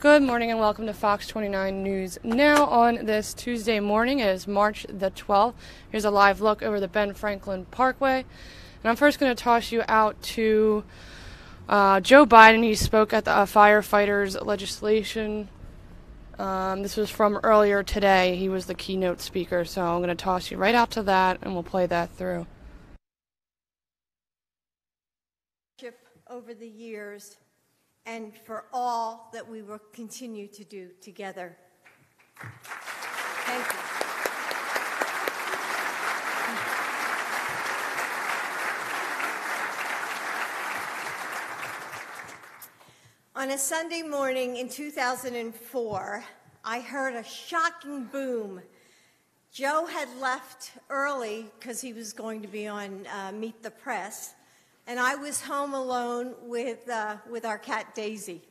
Good morning and welcome to Fox 29 News. Now on this Tuesday morning, it is March the 12th. Here's a live look over the Ben Franklin Parkway. And I'm first going to toss you out to Joe Biden. He spoke at the firefighters legislation. This was from earlier today. He was the keynote speaker, so I'm going to toss you right out to that and we'll play that through. Over the years, and for all that we will continue to do together. Thank you. On a Sunday morning in 2004, I heard a shocking boom. Joe had left early because he was going to be on Meet the Press, and I was home alone with our cat Daisy.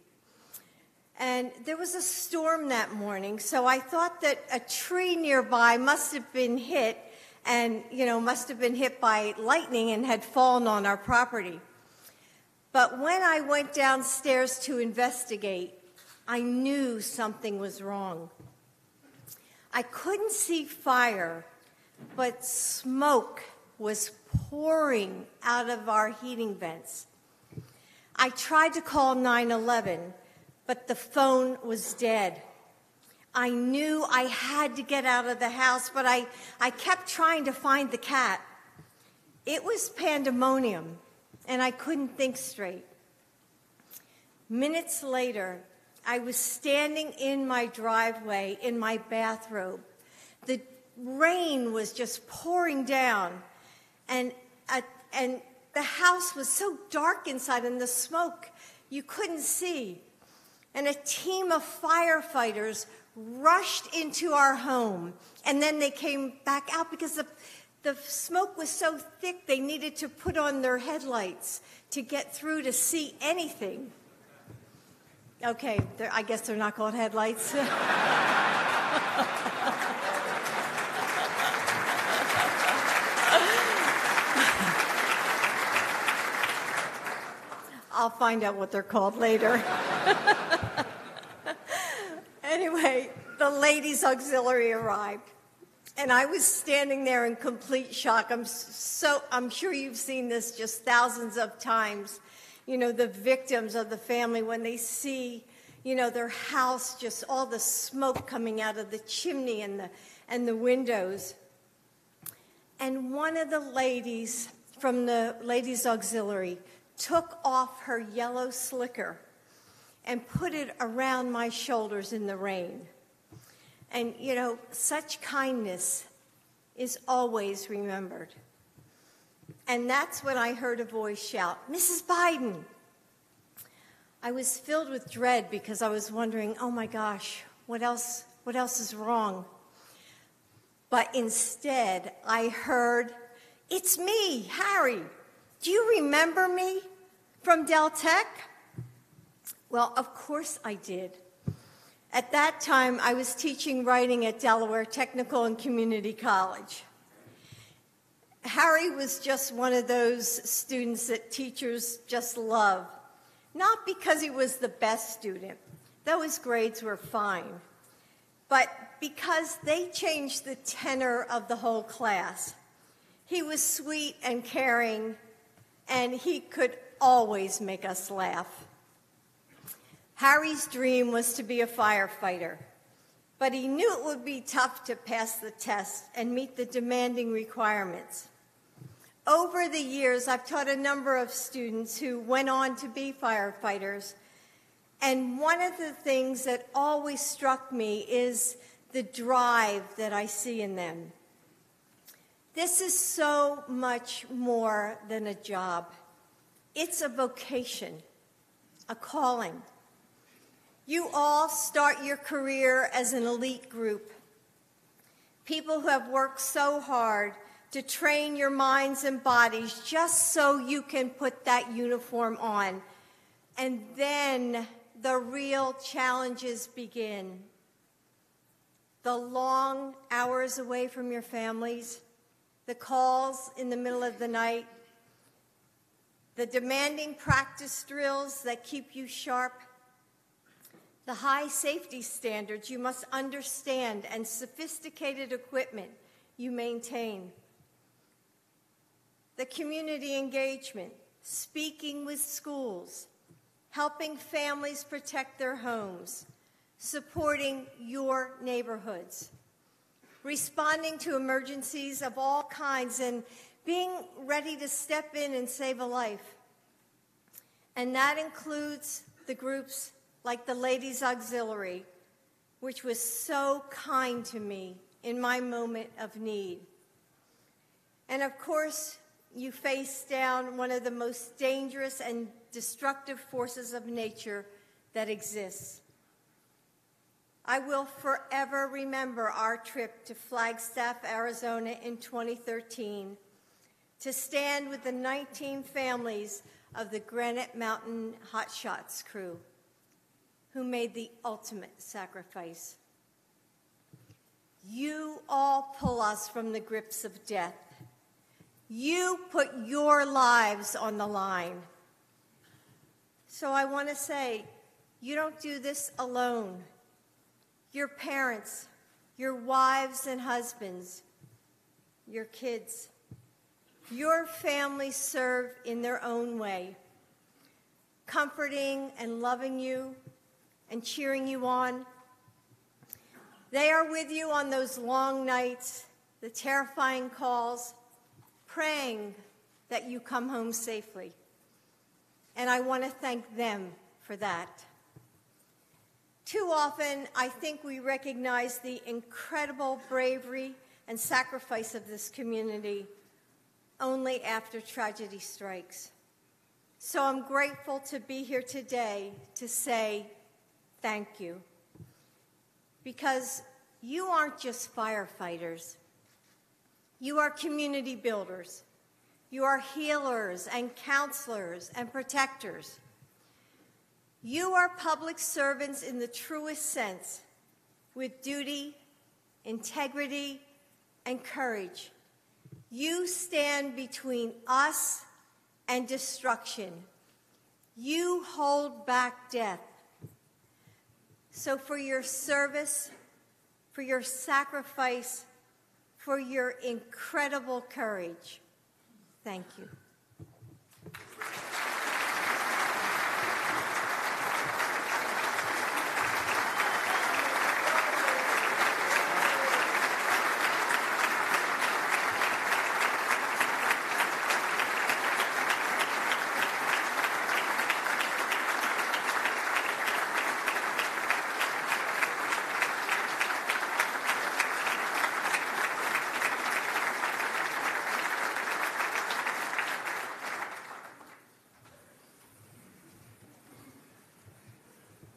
And there was a storm that morning, so I thought that a tree nearby must have been hit and, must have been hit by lightning and had fallen on our property. But when I went downstairs to investigate, I knew something was wrong. I couldn't see fire, but smoke was pouring out of our heating vents. I tried to call 911, but the phone was dead. I knew I had to get out of the house, but I kept trying to find the cat. It was pandemonium, and I couldn't think straight. Minutes later, I was standing in my driveway in my bathrobe. The rain was just pouring down, and the house was so dark inside, and the smoke you couldn't see. And a team of firefighters rushed into our home, and then they came back out because the smoke was so thick they needed to put on their headlights to get through to see anything. Okay, I guess they're not called headlights. I'll find out what they're called later. Anyway, the ladies' auxiliary arrived, and I was standing there in complete shock. I'm sure you've seen this just thousands of times. The victims of the family when they see, their house, just all the smoke coming out of the chimney and the windows. And one of the ladies from the ladies' auxiliary took off her yellow slicker and put it around my shoulders in the rain. And, such kindness is always remembered. And that's when I heard a voice shout, "Mrs. Biden!" I was filled with dread because I was wondering, oh my gosh, what else is wrong? But instead, I heard, "It's me, Harry. Do you remember me from Del Tech?" Well, of course I did. At that time, I was teaching writing at Delaware Technical and Community College. Harry was just one of those students that teachers just love. Not because he was the best student, though his grades were fine, but because they changed the tenor of the whole class. He was sweet and caring, and he could always make us laugh. Harry's dream was to be a firefighter, but he knew it would be tough to pass the test and meet the demanding requirements. Over the years, I've taught a number of students who went on to be firefighters, and one of the things that always struck me is the drive that I see in them. This is so much more than a job. It's a vocation, a calling. You all start your career as an elite group, people who have worked so hard to train your minds and bodies just so you can put that uniform on. And then the real challenges begin. The long hours away from your families, the calls in the middle of the night, the demanding practice drills that keep you sharp, the high safety standards you must understand and sophisticated equipment you maintain, the community engagement, speaking with schools, helping families protect their homes, supporting your neighborhoods, responding to emergencies of all kinds, and being ready to step in and save a life. And that includes the groups like the Ladies Auxiliary, which was so kind to me in my moment of need. And of course, you face down one of the most dangerous and destructive forces of nature that exists. I will forever remember our trip to Flagstaff, Arizona in 2013 to stand with the 19 families of the Granite Mountain Hotshots crew who made the ultimate sacrifice. You all pull us from the grips of death. You put your lives on the line. So I want to say, you don't do this alone. Your parents, your wives and husbands, your kids, your families serve in their own way, comforting and loving you and cheering you on. They are with you on those long nights, the terrifying calls, praying that you come home safely. And I want to thank them for that. Too often, I think we recognize the incredible bravery and sacrifice of this community only after tragedy strikes. So I'm grateful to be here today to say thank you. Because you aren't just firefighters. You are community builders. You are healers and counselors and protectors. You are public servants in the truest sense, with duty, integrity, and courage. You stand between us and destruction. You hold back death. So for your service, for your sacrifice, for your incredible courage, thank you.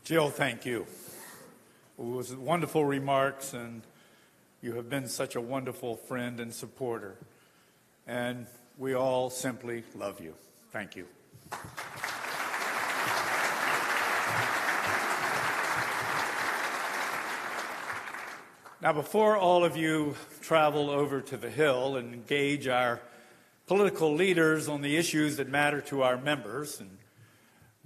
Jill, thank you. It was wonderful remarks, and you have been such a wonderful friend and supporter. And we all simply love you. Thank you. Now, before all of you travel over to the Hill and engage our political leaders on the issues that matter to our members and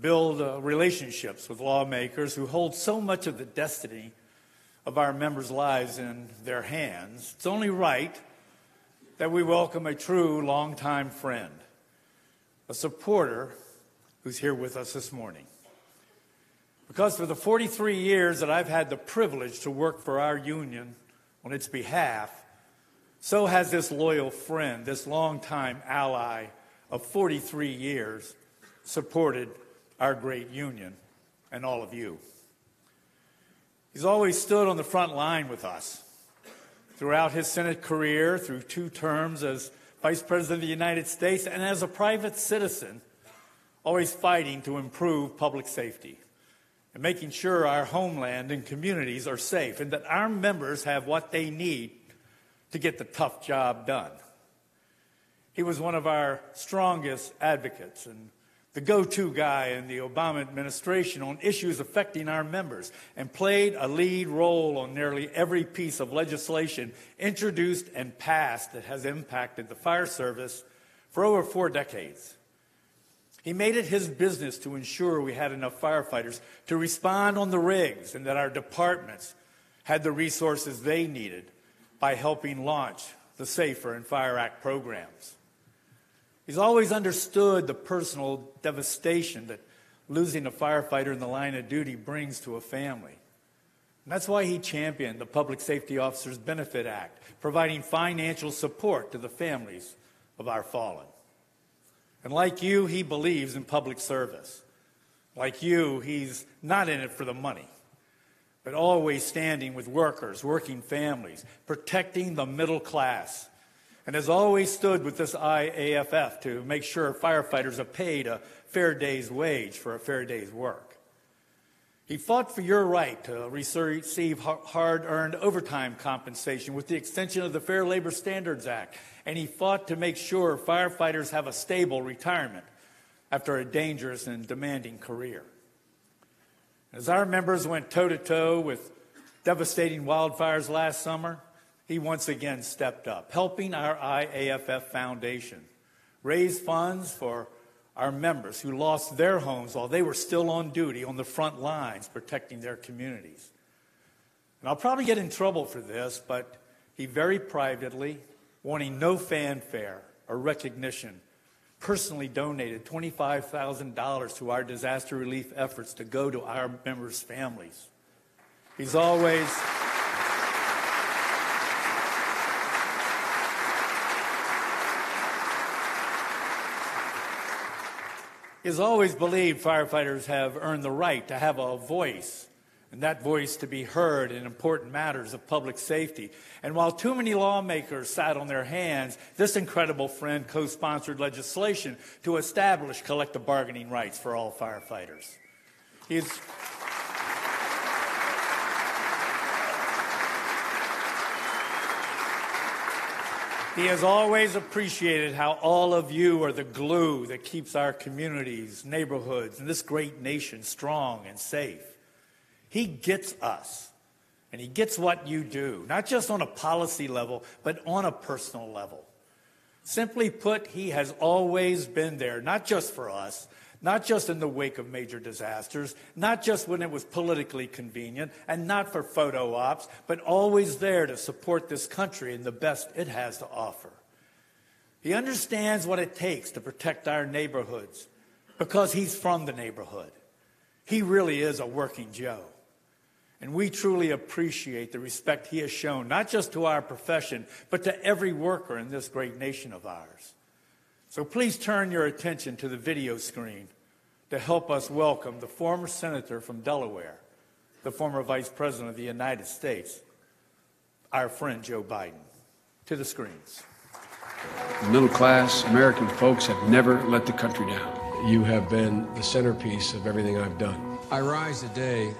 build relationships with lawmakers who hold so much of the destiny of our members' lives in their hands, it's only right that we welcome a true longtime friend, a supporter who's here with us this morning. Because for the 43 years that I've had the privilege to work for our union on its behalf, so has this loyal friend, this longtime ally of 43 years, supported our great union and all of you. He's always stood on the front line with us throughout his Senate career, through 2 terms as Vice President of the United States, and as a private citizen, always fighting to improve public safety and making sure our homeland and communities are safe and that our members have what they need to get the tough job done. He was one of our strongest advocates and the go-to guy in the Obama administration on issues affecting our members, and played a lead role on nearly every piece of legislation introduced and passed that has impacted the fire service for over 4 decades. He made it his business to ensure we had enough firefighters to respond on the rigs and that our departments had the resources they needed by helping launch the SAFER and FIRE Act programs. He's always understood the personal devastation that losing a firefighter in the line of duty brings to a family. And that's why he championed the Public Safety Officers Benefit Act, providing financial support to the families of our fallen. And like you, he believes in public service. Like you, he's not in it for the money, but always standing with workers, working families, protecting the middle class, and has always stood with this IAFF to make sure firefighters are paid a fair day's wage for a fair day's work. He fought for your right to receive hard-earned overtime compensation with the extension of the Fair Labor Standards Act, and he fought to make sure firefighters have a stable retirement after a dangerous and demanding career. As our members went toe-to-toe with devastating wildfires last summer, he once again stepped up, helping our IAFF Foundation raise funds for our members who lost their homes while they were still on duty on the front lines protecting their communities. And I'll probably get in trouble for this, but he very privately, wanting no fanfare or recognition, personally donated $25,000 to our disaster relief efforts to go to our members' families. He's always believed firefighters have earned the right to have a voice, and that voice to be heard in important matters of public safety. And while too many lawmakers sat on their hands, this incredible friend co-sponsored legislation to establish collective bargaining rights for all firefighters. He has always appreciated how all of you are the glue that keeps our communities, neighborhoods, and this great nation strong and safe. He gets us, and he gets what you do, not just on a policy level, but on a personal level. Simply put, he has always been there, not just for us, not just in the wake of major disasters, not just when it was politically convenient, and not for photo ops, but always there to support this country and the best it has to offer. He understands what it takes to protect our neighborhoods because he's from the neighborhood. He really is a working Joe. And we truly appreciate the respect he has shown, not just to our profession, but to every worker in this great nation of ours. So please turn your attention to the video screen to help us welcome the former senator from Delaware, the former vice president of the United States, our friend Joe Biden. To the screens. Middle-class American folks have never let the country down. You have been the centerpiece of everything I've done. I rise today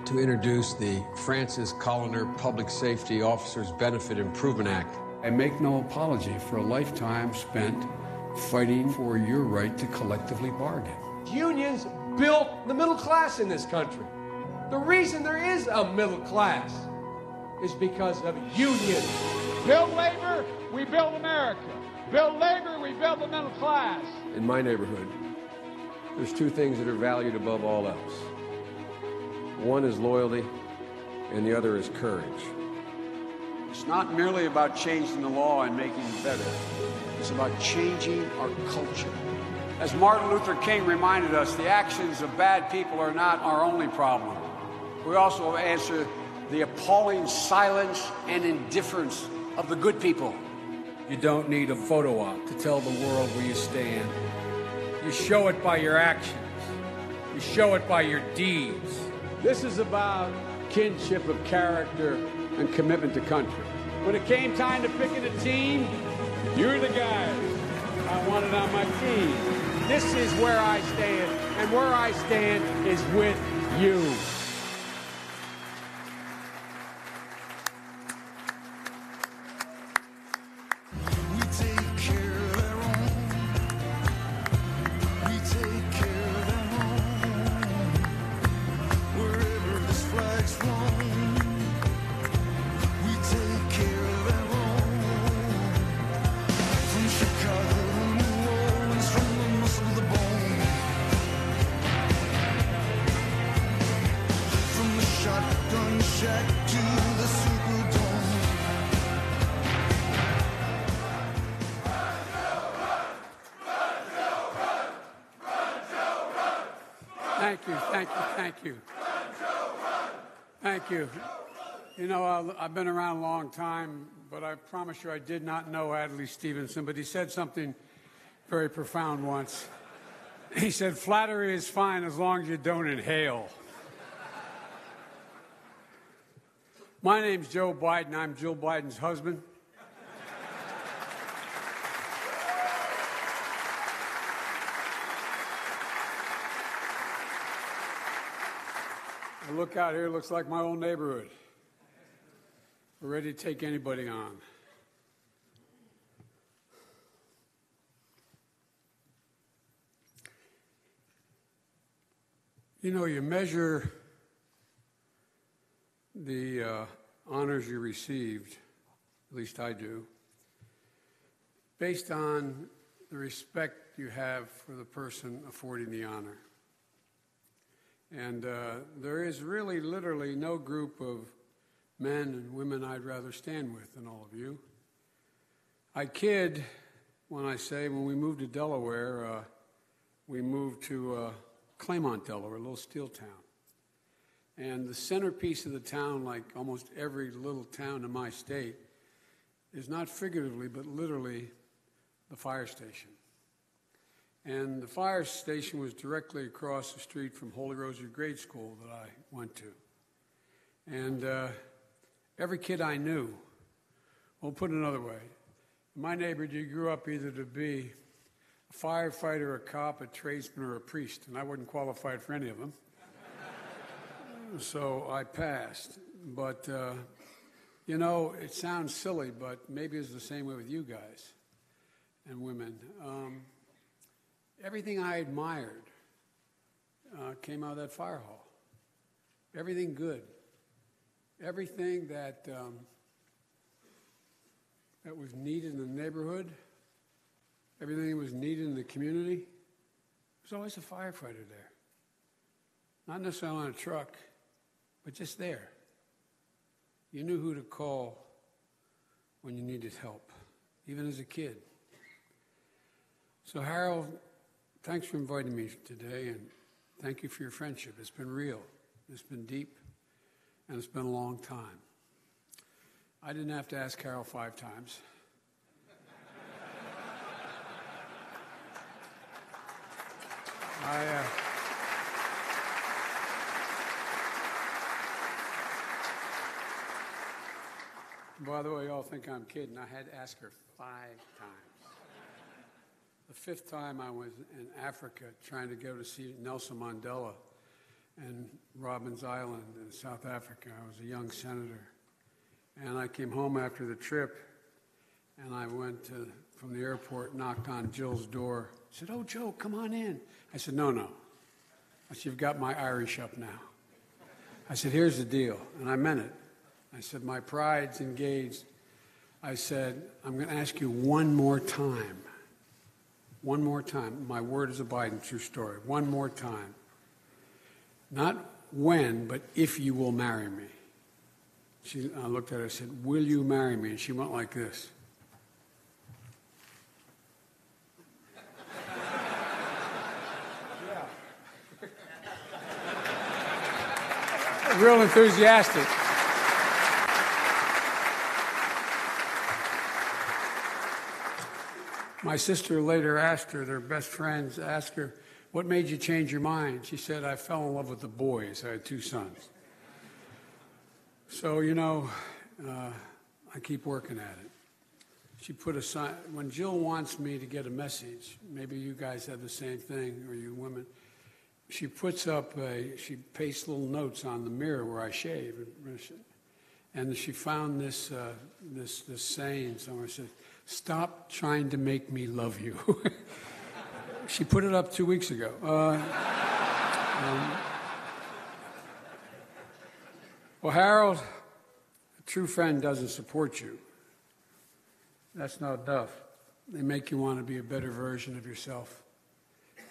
to introduce the Francis Colliner Public Safety Officers Benefit Improvement Act. I make no apology for a lifetime spent fighting for your right to collectively bargain. Unions built the middle class in this country. The reason there is a middle class is because of unions. Build labor, we build America. Build labor, we build the middle class. In my neighborhood, there's two things that are valued above all else. One is loyalty, and the other is courage. It's not merely about changing the law and making it better. It's about changing our culture. As Martin Luther King reminded us, the actions of bad people are not our only problem. We also answer the appalling silence and indifference of the good people. You don't need a photo op to tell the world where you stand. You show it by your actions. You show it by your deeds. This is about kinship of character and commitment to country. When it came time to picking a team, you're the guys I wanted on my team. This is where I stand, and where I stand is with you. From Chicago to New Orleans, from the muscle to the bone. Thank you. Thank you. You know, I've been around a long time, but I promise you I did not know Adlai Stevenson, but he said something very profound once. He said, flattery is fine as long as you don't inhale. My name's Joe Biden. I'm Jill Biden's husband. I look out here, it looks like my old neighborhood. We're ready to take anybody on. You know, you measure the honors you received, at least I do, based on the respect you have for the person affording the honor. And there is really, literally no group of men and women I'd rather stand with than all of you. I kid when I say when we moved to Delaware, we moved to Claymont, Delaware, a little steel town. And the centerpiece of the town, like almost every little town in my state, is not figuratively but literally the fire station. And the fire station was directly across the street from Holy Rosary Grade School that I went to. And every kid I knew, well, put it another way, in my neighborhood you grew up either to be a firefighter, a cop, a tradesman, or a priest, and I wasn't qualified for any of them. So I passed. But, you know, it sounds silly, but maybe it's the same way with you guys and women. Everything I admired came out of that fire hall. Everything good. Everything that that was needed in the neighborhood, everything that was needed in the community, there was always a firefighter there. Not necessarily on a truck, but just there. You knew who to call when you needed help, even as a kid. So Harold, thanks for inviting me today, and thank you for your friendship. It's been real, it's been deep, and it's been a long time. I didn't have to ask Harold 5 times. By the way, y'all think I'm kidding. I had to ask her 5 times. The 5th time I was in Africa trying to go to see Nelson Mandela and Robben's Island in South Africa. I was a young senator. And I came home after the trip, and I went from the airport, knocked on Jill's door. Said, "Oh, Joe, come on in." I said, No. I said, "You've got my Irish up now." I said, "Here's the deal." And I meant it. I said, "My pride's engaged." I said, "I'm going to ask you one more time. One more time. My word is abiding, true story. One more time. Not when, but if you will marry me." I looked at her and said, "Will you marry me?" And she went like this. Real enthusiastic. My sister later asked her, their best friends asked her, "What made you change your mind?" She said, "I fell in love with the boys." I had 2 sons. So, you know, I keep working at it. She put a sign. When Jill wants me to get a message, maybe you guys have the same thing, or you women, she puts up she pastes little notes on the mirror where I shave. And she found this saying somewhere. It said, "Stop trying to make me love you." She put it up 2 weeks ago. Well, Harold, a true friend doesn't support you. That's not enough. They make you want to be a better version of yourself.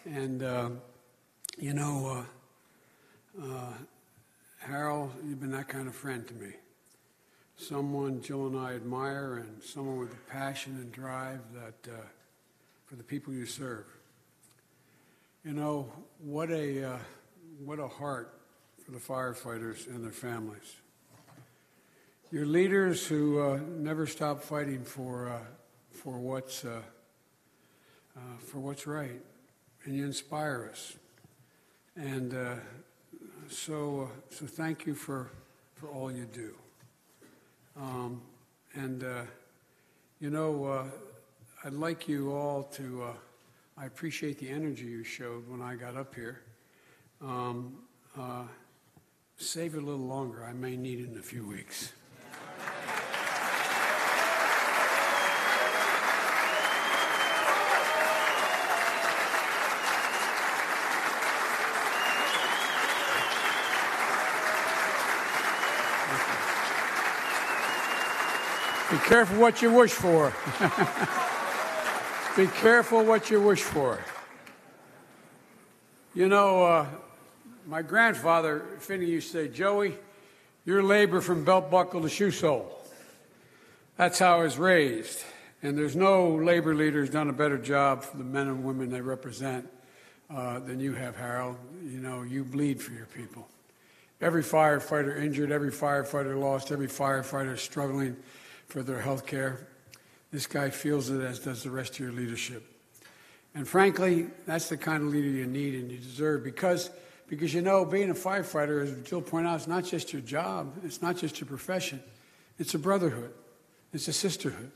And, you know, Harold, you've been that kind of friend to me. Someone Jill and I admire, and someone with the passion and drive that for the people you serve. You know, what a what a heart for the firefighters and their families. You're leaders who never stop fighting for what's right, and you inspire us. And so thank you for all you do. I'd like you all to, I appreciate the energy you showed when I got up here. Save it a little longer. I may need it in a few weeks. Be careful what you wish for. Be careful what you wish for. You know, my grandfather, Finney, used to say, Joey, you're labor from belt buckle to shoe sole. That's how I was raised. And there's no labor leader who's done a better job for the men and women they represent than you have, Harold. You know, you bleed for your people. Every firefighter injured, every firefighter lost, every firefighter struggling for their health care. This guy feels it, as does the rest of your leadership. And frankly, that's the kind of leader you need and you deserve because you know, being a firefighter, as Jill pointed out, it's not just your job, it's not just your profession, it's a brotherhood, it's a sisterhood.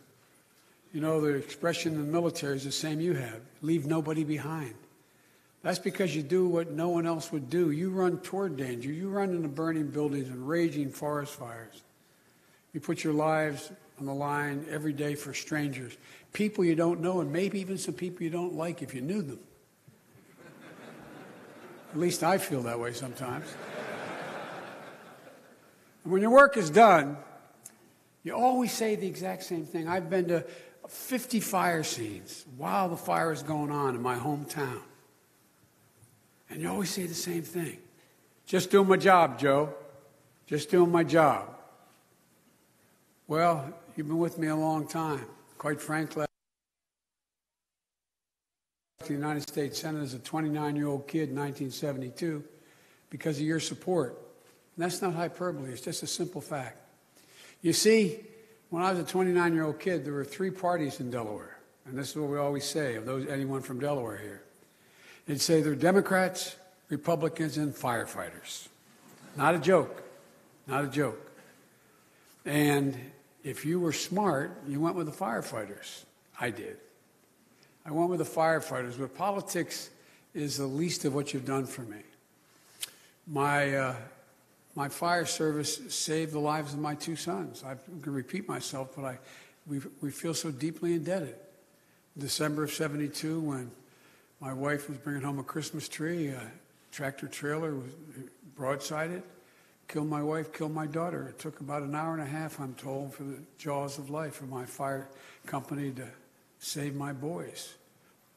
You know, the expression in the military is the same you have, leave nobody behind. That's because you do what no one else would do. You run toward danger, you run into burning buildings and raging forest fires. You put your lives on the line every day for strangers, people you don't know, and maybe even some people you don't like if you knew them. At least I feel that way sometimes. And when your work is done, you always say the exact same thing. I've been to 50 fire scenes while the fire is going on in my hometown. And you always say the same thing. Just doing my job, Joe. Just doing my job. Well, you've been with me a long time. Quite frankly, the United States Senate as a 29-year-old kid in 1972 because of your support. And that's not hyperbole. It's just a simple fact. You see, when I was a 29-year-old kid, there were 3 parties in Delaware. And this is what we always say of anyone from Delaware here. They'd say they're Democrats, Republicans, and firefighters. Not a joke. Not a joke. And if you were smart, you went with the firefighters. I did. I went with the firefighters, but politics is the least of what you've done for me. My fire service saved the lives of my 2 sons. I'm going to repeat myself, but we feel so deeply indebted. December of '72, when my wife was bringing home a Christmas tree, a tractor trailer was broadsided. Killed my wife, killed my daughter. It took about an hour and a half, I'm told, for the jaws of life of my fire company to save my boys,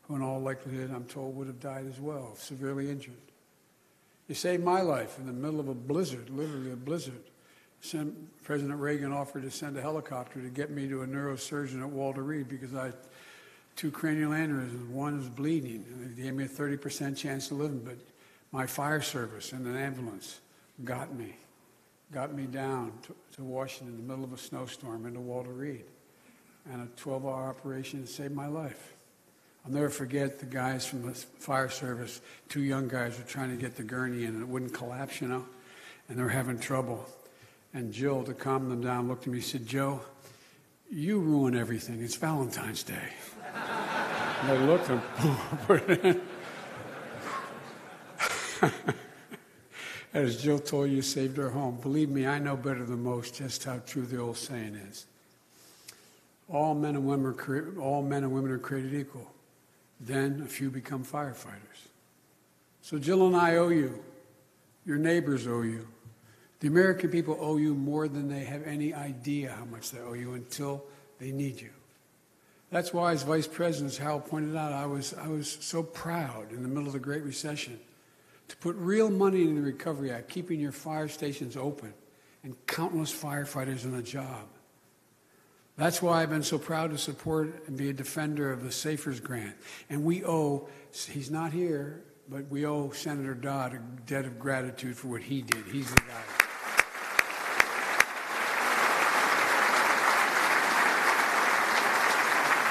who in all likelihood, I'm told, would have died as well, severely injured. You saved my life in the middle of a blizzard, literally a blizzard. President Reagan offered to send a helicopter to get me to a neurosurgeon at Walter Reed because I had 2 cranial aneurysms. One was bleeding, and they gave me a 30% chance of living, but my fire service and an ambulance got me down to Washington in the middle of a snowstorm into Walter Reed. And a 12-hour operation that saved my life. I'll never forget the guys from the fire service. 2 young guys were trying to get the gurney in and it wouldn't collapse, you know, and they were having trouble. And Jill, to calm them down, looked at me and said, Joe, you ruin everything. It's Valentine's Day. And I looked and put it in. As Jill told you, saved her home. Believe me, I know better than most just how true the old saying is. All men and women are created equal. Then a few become firefighters. So Jill and I owe you. Your neighbors owe you. The American people owe you more than they have any idea how much they owe you until they need you. That's why, as Vice President, as Hal pointed out, I was so proud in the middle of the Great Recession to put real money into the Recovery Act, keeping your fire stations open and countless firefighters on a job. That's why I've been so proud to support and be a defender of the SAFERS grant. And we owe, he's not here, but we owe Senator Dodd a debt of gratitude for what he did. He's the guy.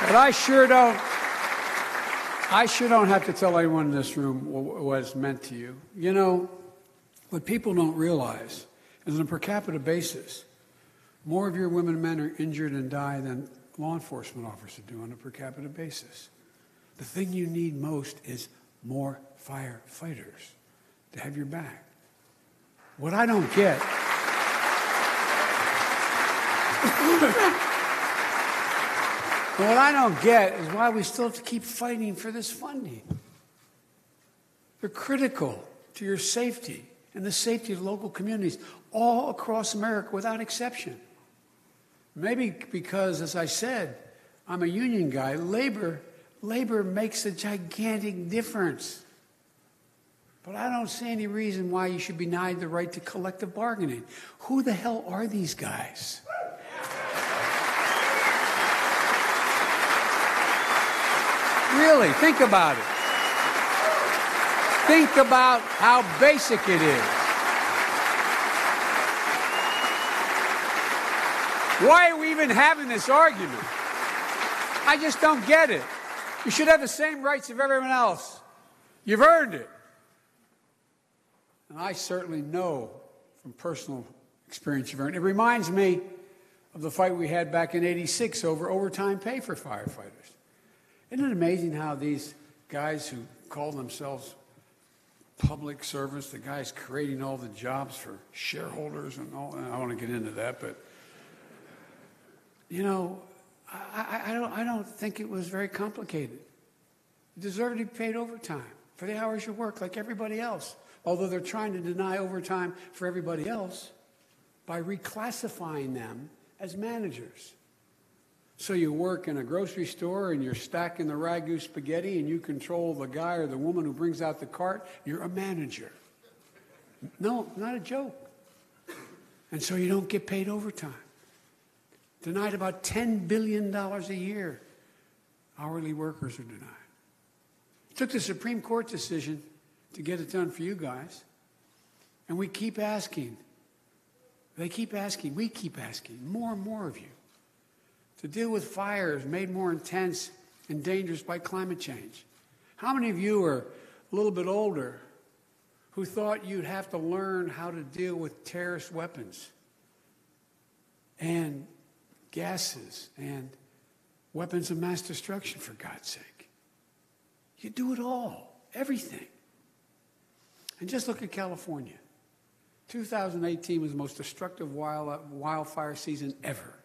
But I sure don't have to tell anyone in this room what it's meant to you. You know, what people don't realize is on a per capita basis, more of your women and men are injured and die than law enforcement officers do on a per capita basis. The thing you need most is more firefighters to have your back. What I don't get... What I don't get is why we still have to keep fighting for this funding. They're critical to your safety and the safety of local communities all across America without exception. Maybe because, as I said, I'm a union guy, labor makes a gigantic difference. But I don't see any reason why you should be denied the right to collective bargaining. Who the hell are these guys? Really, think about it. Think about how basic it is. Why are we even having this argument? I just don't get it. You should have the same rights of everyone else. You've earned it. And I certainly know from personal experience you've earned it. It reminds me of the fight we had back in '86 over overtime pay for firefighters. Isn't it amazing how these guys who call themselves public service, the guys creating all the jobs for shareholders and all, and I don't want to get into that, but, you know, I don't think it was very complicated. You deserve to be paid overtime for the hours you work like everybody else, although they're trying to deny overtime for everybody else by reclassifying them as managers. So you work in a grocery store and you're stacking the ragu spaghetti and you control the guy or the woman who brings out the cart. You're a manager. No, not a joke. And so you don't get paid overtime. Denied about $10 billion a year. Hourly workers are denied. It took the Supreme Court decision to get it done for you guys. And we keep asking. They keep asking. We keep asking. More and more of you. To deal with fires made more intense and dangerous by climate change. How many of you are a little bit older who thought you'd have to learn how to deal with terrorist weapons and gases and weapons of mass destruction, for God's sake? You do it all, everything. And just look at California. 2018 was the most destructive wildfire season ever.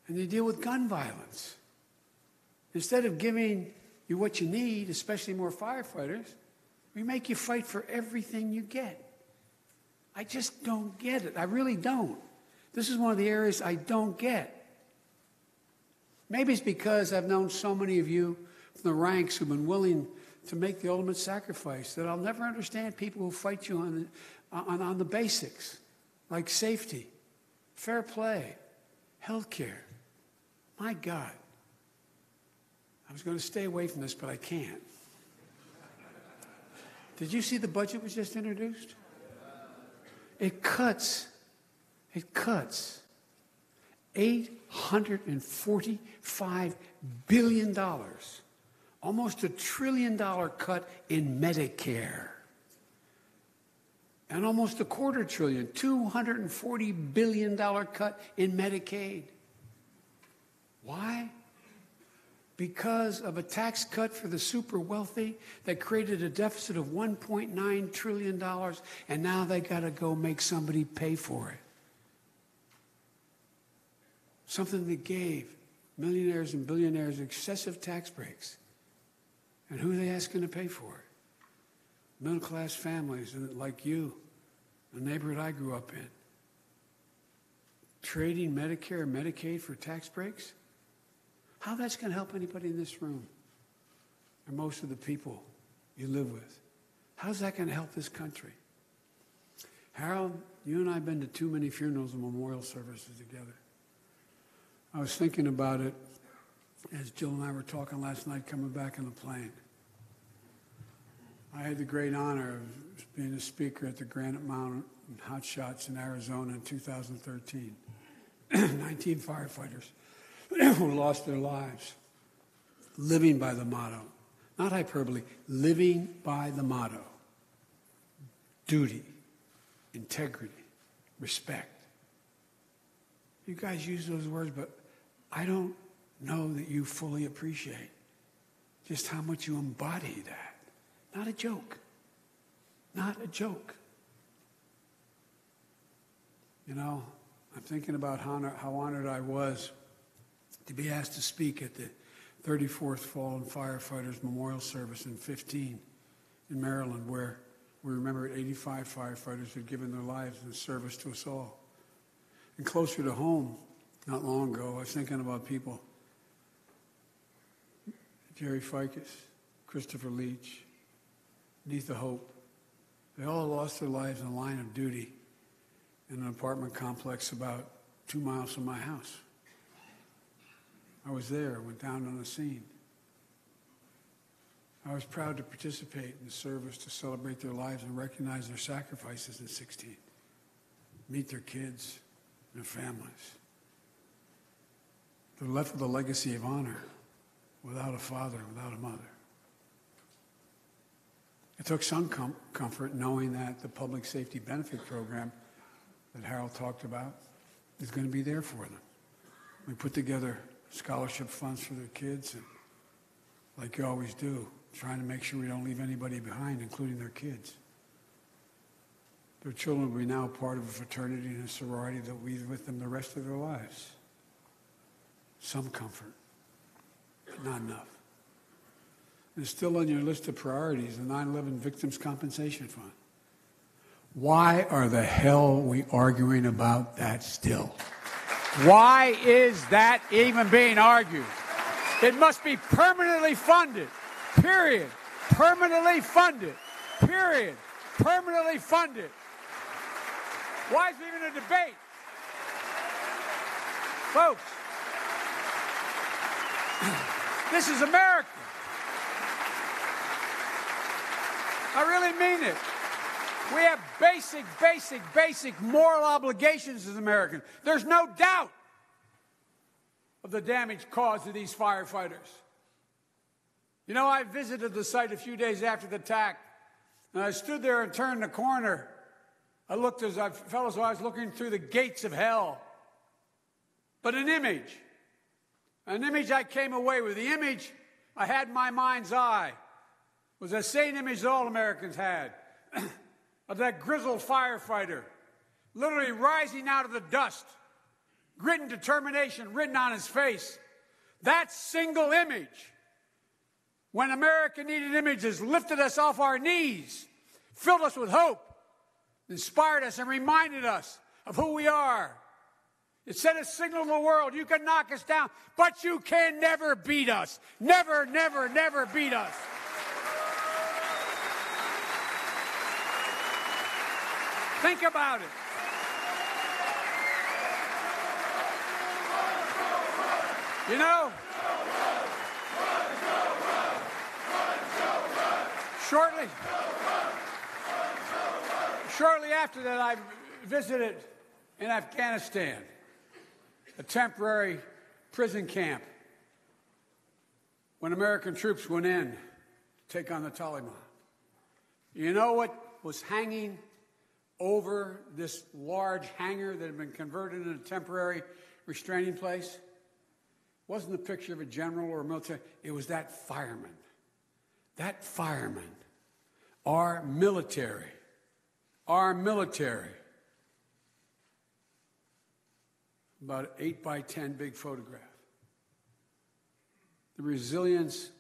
And they deal with gun violence. Instead of giving you what you need, especially more firefighters, we make you fight for everything you get. I just don't get it. I really don't. This is one of the areas I don't get. Maybe it's because I've known so many of you from the ranks who've been willing to make the ultimate sacrifice that I'll never understand people who fight you on the basics, like safety, fair play, health care. My God. I was going to stay away from this, but I can't. Did you see the budget was just introduced? It cuts $845 billion, almost $1 trillion cut in Medicare. And almost $250 billion, $240 billion cut in Medicaid. Why? Because of a tax cut for the super wealthy that created a deficit of $1.9 trillion, and now they got to go make somebody pay for it. Something that gave millionaires and billionaires excessive tax breaks. And who are they asking to pay for it? Middle-class families like you, the neighborhood I grew up in. Trading Medicare and Medicaid for tax breaks? How that's going to help anybody in this room or most of the people you live with? How's that going to help this country? Harold, you and I have been to too many funerals and memorial services together. I was thinking about it as Jill and I were talking last night coming back in the plane. I had the great honor of being a speaker at the Granite Mountain Hot Shots in Arizona in 2013. 19 firefighters who lost their lives living by the motto, not hyperbole, living by the motto: duty, integrity, respect. You guys use those words, but I don't know that you fully appreciate just how much you embody that. Not a joke. Not a joke. You know, I'm thinking about how honored I was to be asked to speak at the 34th Fallen Firefighters Memorial Service in 15 in Maryland, where we remember 85 firefighters had given their lives in service to us all. And closer to home, not long ago, I was thinking about people: Jerry Ficus, Christopher Leach, Neitha Hope. They all lost their lives in the line of duty in an apartment complex about 2 miles from my house. I was there, went down on the scene. I was proud to participate in the service to celebrate their lives and recognize their sacrifices in 16. Meet their kids, their families. They're left with a legacy of honor, without a father, without a mother. It took some comfort knowing that the public safety benefit program that Harold talked about is going to be there for them. We put together scholarship funds for their kids, and like you always do, trying to make sure we don't leave anybody behind, including their kids. Their children will be now part of a fraternity and a sorority that will be with them the rest of their lives. Some comfort, but not enough. And still on your list of priorities, the 9/11 Victims Compensation Fund. Why are the hell we arguing about that still? Why is that even being argued? It must be permanently funded, period. Permanently funded, period. Permanently funded. Why is it even a debate? Folks, this is America. I really mean it. We have basic moral obligations as Americans. There's no doubt of the damage caused to these firefighters. You know, I visited the site a few days after the attack, and I stood there and turned the corner. I looked as I felt as though I was looking through the gates of hell. But an image I came away with, the image I had in my mind's eye, was the same image that all Americans had. Of that grizzled firefighter, literally rising out of the dust, grit and determination written on his face. That single image, when America needed images, lifted us off our knees, filled us with hope, inspired us and reminded us of who we are. It sent a signal to the world: you can knock us down, but you can never beat us. Never, never, never beat us. Think about it. You know, shortly after that, I visited in Afghanistan, a temporary prison camp, when American troops went in to take on the Taliban. You know what was hanging over this large hangar that had been converted into a temporary restraining place? It wasn't the picture of a general or a military. It was that fireman. That fireman. Our military. About an 8x10 big photograph. The resilience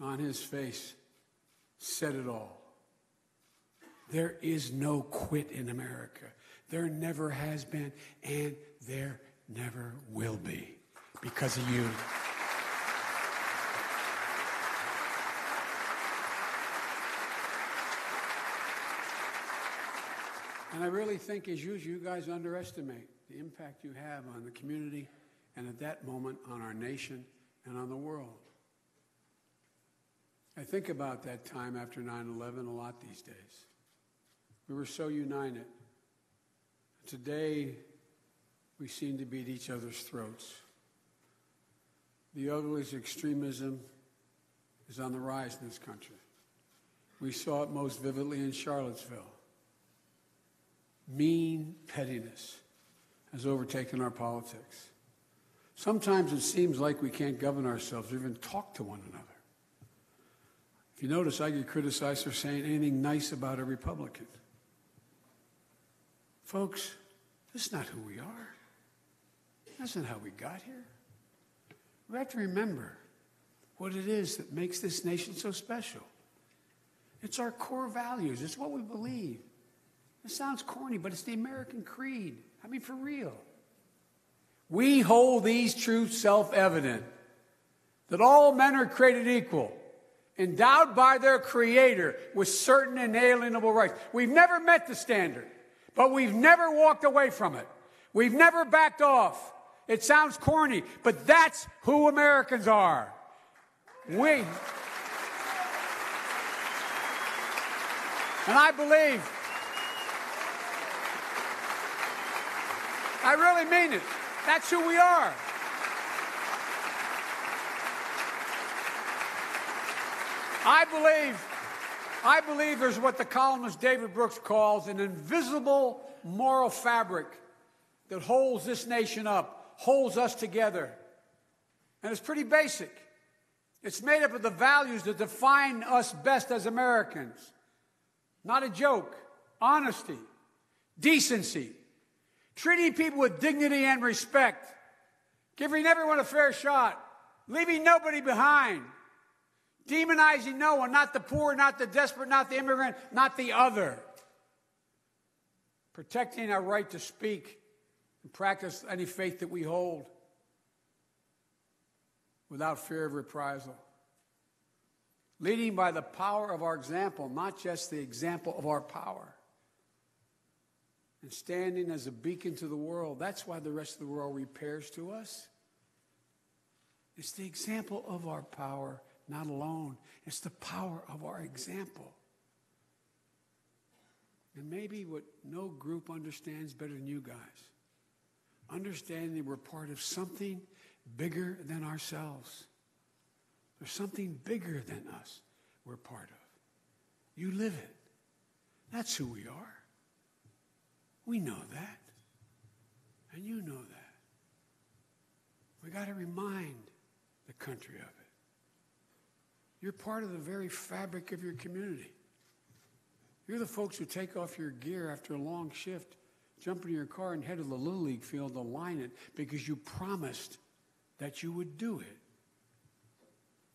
on his face said it all. There is no quit in America. There never has been, and there never will be, because of you. And I really think, as usual, you guys underestimate the impact you have on the community, and at that moment on our nation and on the world. I think about that time after 9/11 a lot these days. We were so united. Today, we seem to be at each other's throats. The ugliest extremism is on the rise in this country. We saw it most vividly in Charlottesville. Mean pettiness has overtaken our politics. Sometimes it seems like we can't govern ourselves or even talk to one another. If you notice, I get criticized for saying anything nice about a Republican. Folks, this is not who we are. That's not how we got here. We have to remember what it is that makes this nation so special. It's our core values. It's what we believe. It sounds corny, but it's the American creed. I mean, for real. We hold these truths self-evident, that all men are created equal, endowed by their Creator with certain inalienable rights. We've never met the standard, but we've never walked away from it. We've never backed off. It sounds corny, but that's who Americans are. And I believe, I really mean it. That's who we are. I believe there's what the columnist David Brooks calls an invisible moral fabric that holds this nation up, holds us together. And it's pretty basic. It's made up of the values that define us best as Americans. Not a joke. Honesty, decency, treating people with dignity and respect, giving everyone a fair shot, leaving nobody behind, demonizing no one, not the poor, not the desperate, not the immigrant, not the other, protecting our right to speak and practice any faith that we hold without fear of reprisal, leading by the power of our example, not just the example of our power, and standing as a beacon to the world. That's why the rest of the world repairs to us. It's the example of our power, not alone. It's the power of our example. And maybe what no group understands better than you guys, understanding we're part of something bigger than ourselves. There's something bigger than us we're part of. You live it. That's who we are. We know that. And you know that. We got to remind the country of it. You're part of the very fabric of your community. You're the folks who take off your gear after a long shift, jump into your car and head to the Little League field to line it because you promised that you would do it.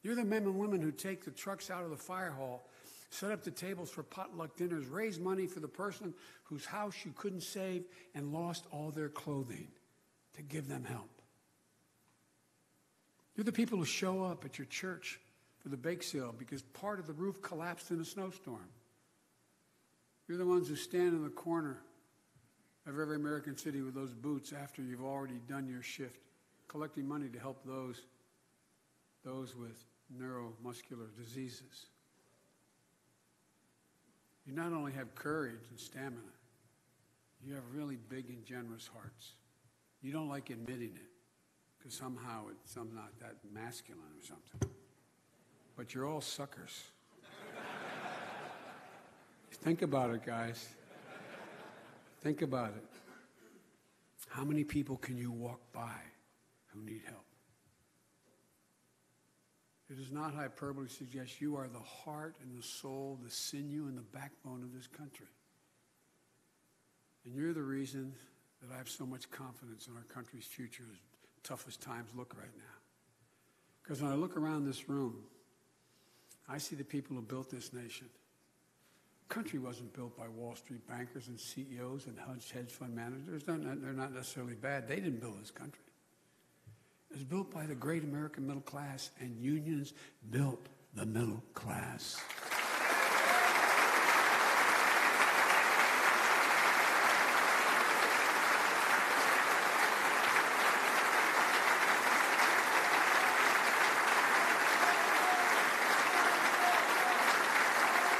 You're the men and women who take the trucks out of the fire hall, set up the tables for potluck dinners, raise money for the person whose house you couldn't save and lost all their clothing to give them help. You're the people who show up at your church for the bake sale because part of the roof collapsed in a snowstorm. You're the ones who stand in the corner of every American city with those boots after you've already done your shift, collecting money to help those with neuromuscular diseases. You not only have courage and stamina, you have really big and generous hearts. You don't like admitting it because somehow it's not that masculine or something. But you're all suckers. Think about it, guys. Think about it. How many people can you walk by who need help? It is not hyperbole to suggest you are the heart and the soul, the sinew and the backbone of this country. And you're the reason that I have so much confidence in our country's future as tough as times look right now. Because when I look around this room, I see the people who built this nation. The country wasn't built by Wall Street bankers and CEOs and hedge fund managers. They're not necessarily bad. They didn't build this country. It was built by the great American middle class, and unions built the middle class.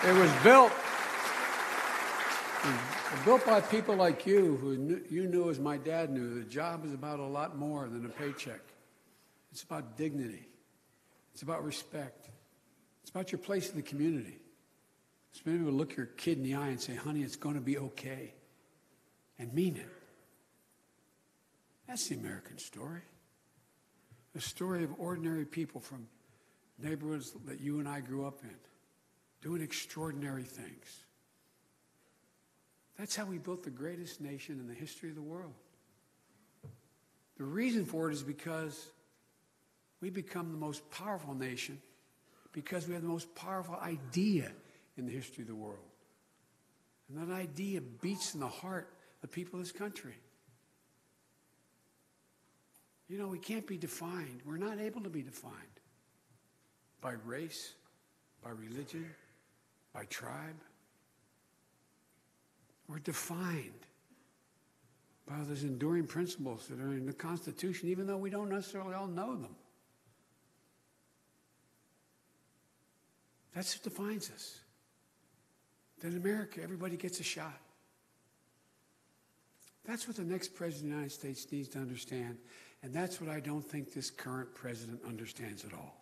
It was built by people like you who you knew, as my dad knew, the job is about a lot more than a paycheck. It's about dignity. It's about respect. It's about your place in the community. It's being able to look your kid in the eye and say, honey, it's going to be okay. And mean it. That's the American story. The story of ordinary people from neighborhoods that you and I grew up in, doing extraordinary things. That's how we built the greatest nation in the history of the world. The reason for it is because we become the most powerful nation because we have the most powerful idea in the history of the world. And that idea beats in the heart of the people of this country. You know, we can't be defined. We're not able to be defined by race, by religion, by tribe. We're defined by those enduring principles that are in the Constitution, even though we don't necessarily all know them. That's what defines us. That in America, everybody gets a shot. That's what the next president of the United States needs to understand, and that's what I don't think this current president understands at all.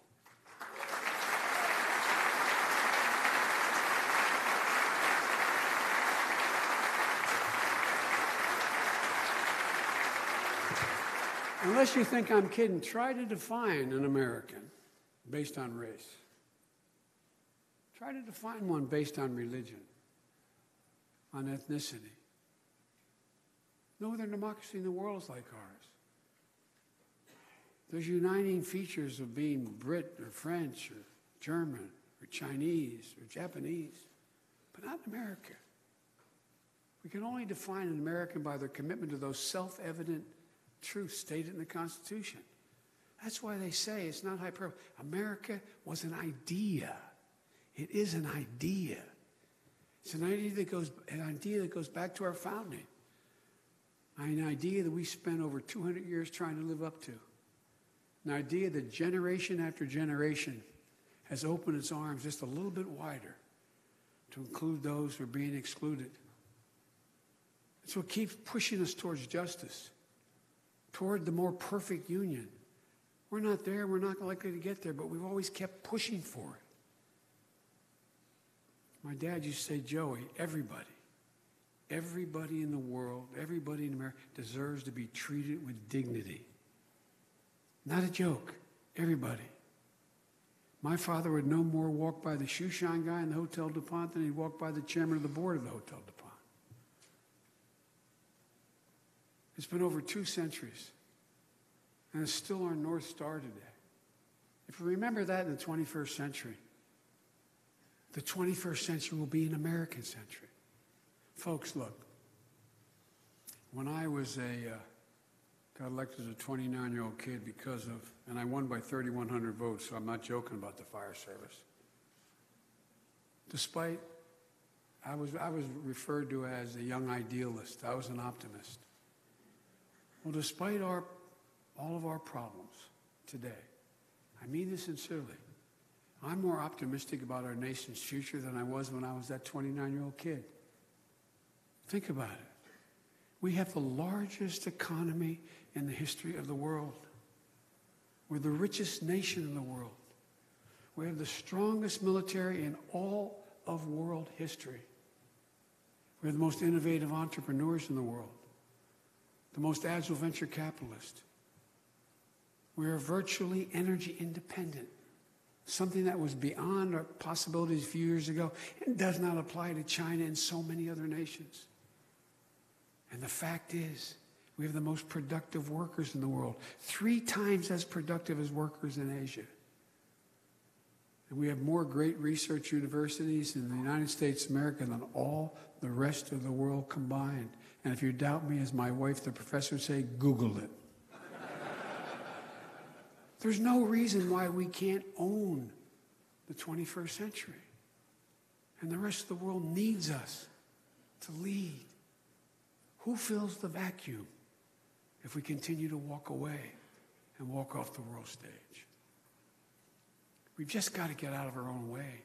Unless you think I'm kidding, try to define an American based on race. Try to define one based on religion, on ethnicity. No other democracy in the world is like ours. There's uniting features of being Brit or French or German or Chinese or Japanese, but not in America. We can only define an American by their commitment to those self-evident truths stated in the Constitution. That's why they say it's not hyperbole. America was an idea. It is an idea. It's an idea that goes back to our founding. An idea that we spent over 200 years trying to live up to. An idea that generation after generation has opened its arms just a little bit wider to include those who are being excluded. It's what keeps pushing us towards justice, toward the more perfect union. We're not there, we're not likely to get there, but we've always kept pushing for it. My dad used to say, Joey, everybody in the world, everybody in America deserves to be treated with dignity. Not a joke. Everybody. My father would no more walk by the shoe shine guy in the Hotel DuPont than he'd walk by the chairman of the board of the Hotel DuPont. It's been over 2 centuries, and it's still our North Star today. If we remember that in the 21st century, the 21st century will be an American century. Folks, look, when I got elected as a 29-year-old kid and I won by 3,100 votes, so I'm not joking about the fire service. Despite, I was referred to as a young idealist. I was an optimist. Well, despite all of our problems today, I mean this sincerely, I'm more optimistic about our nation's future than I was when I was that 29-year-old kid. Think about it. We have the largest economy in the history of the world. We're the richest nation in the world. We have the strongest military in all of world history. We have the most innovative entrepreneurs in the world, the most agile venture capitalists. We are virtually energy independent, something that was beyond our possibilities a few years ago and does not apply to China and so many other nations. And the fact is, we have the most productive workers in the world, 3 times as productive as workers in Asia. And we have more great research universities in the United States of America than all the rest of the world combined. And if you doubt me, as my wife, the professor, would say, Google it. There's no reason why we can't own the 21st century. And the rest of the world needs us to lead. Who fills the vacuum if we continue to walk away and walk off the world stage? We've just got to get out of our own way.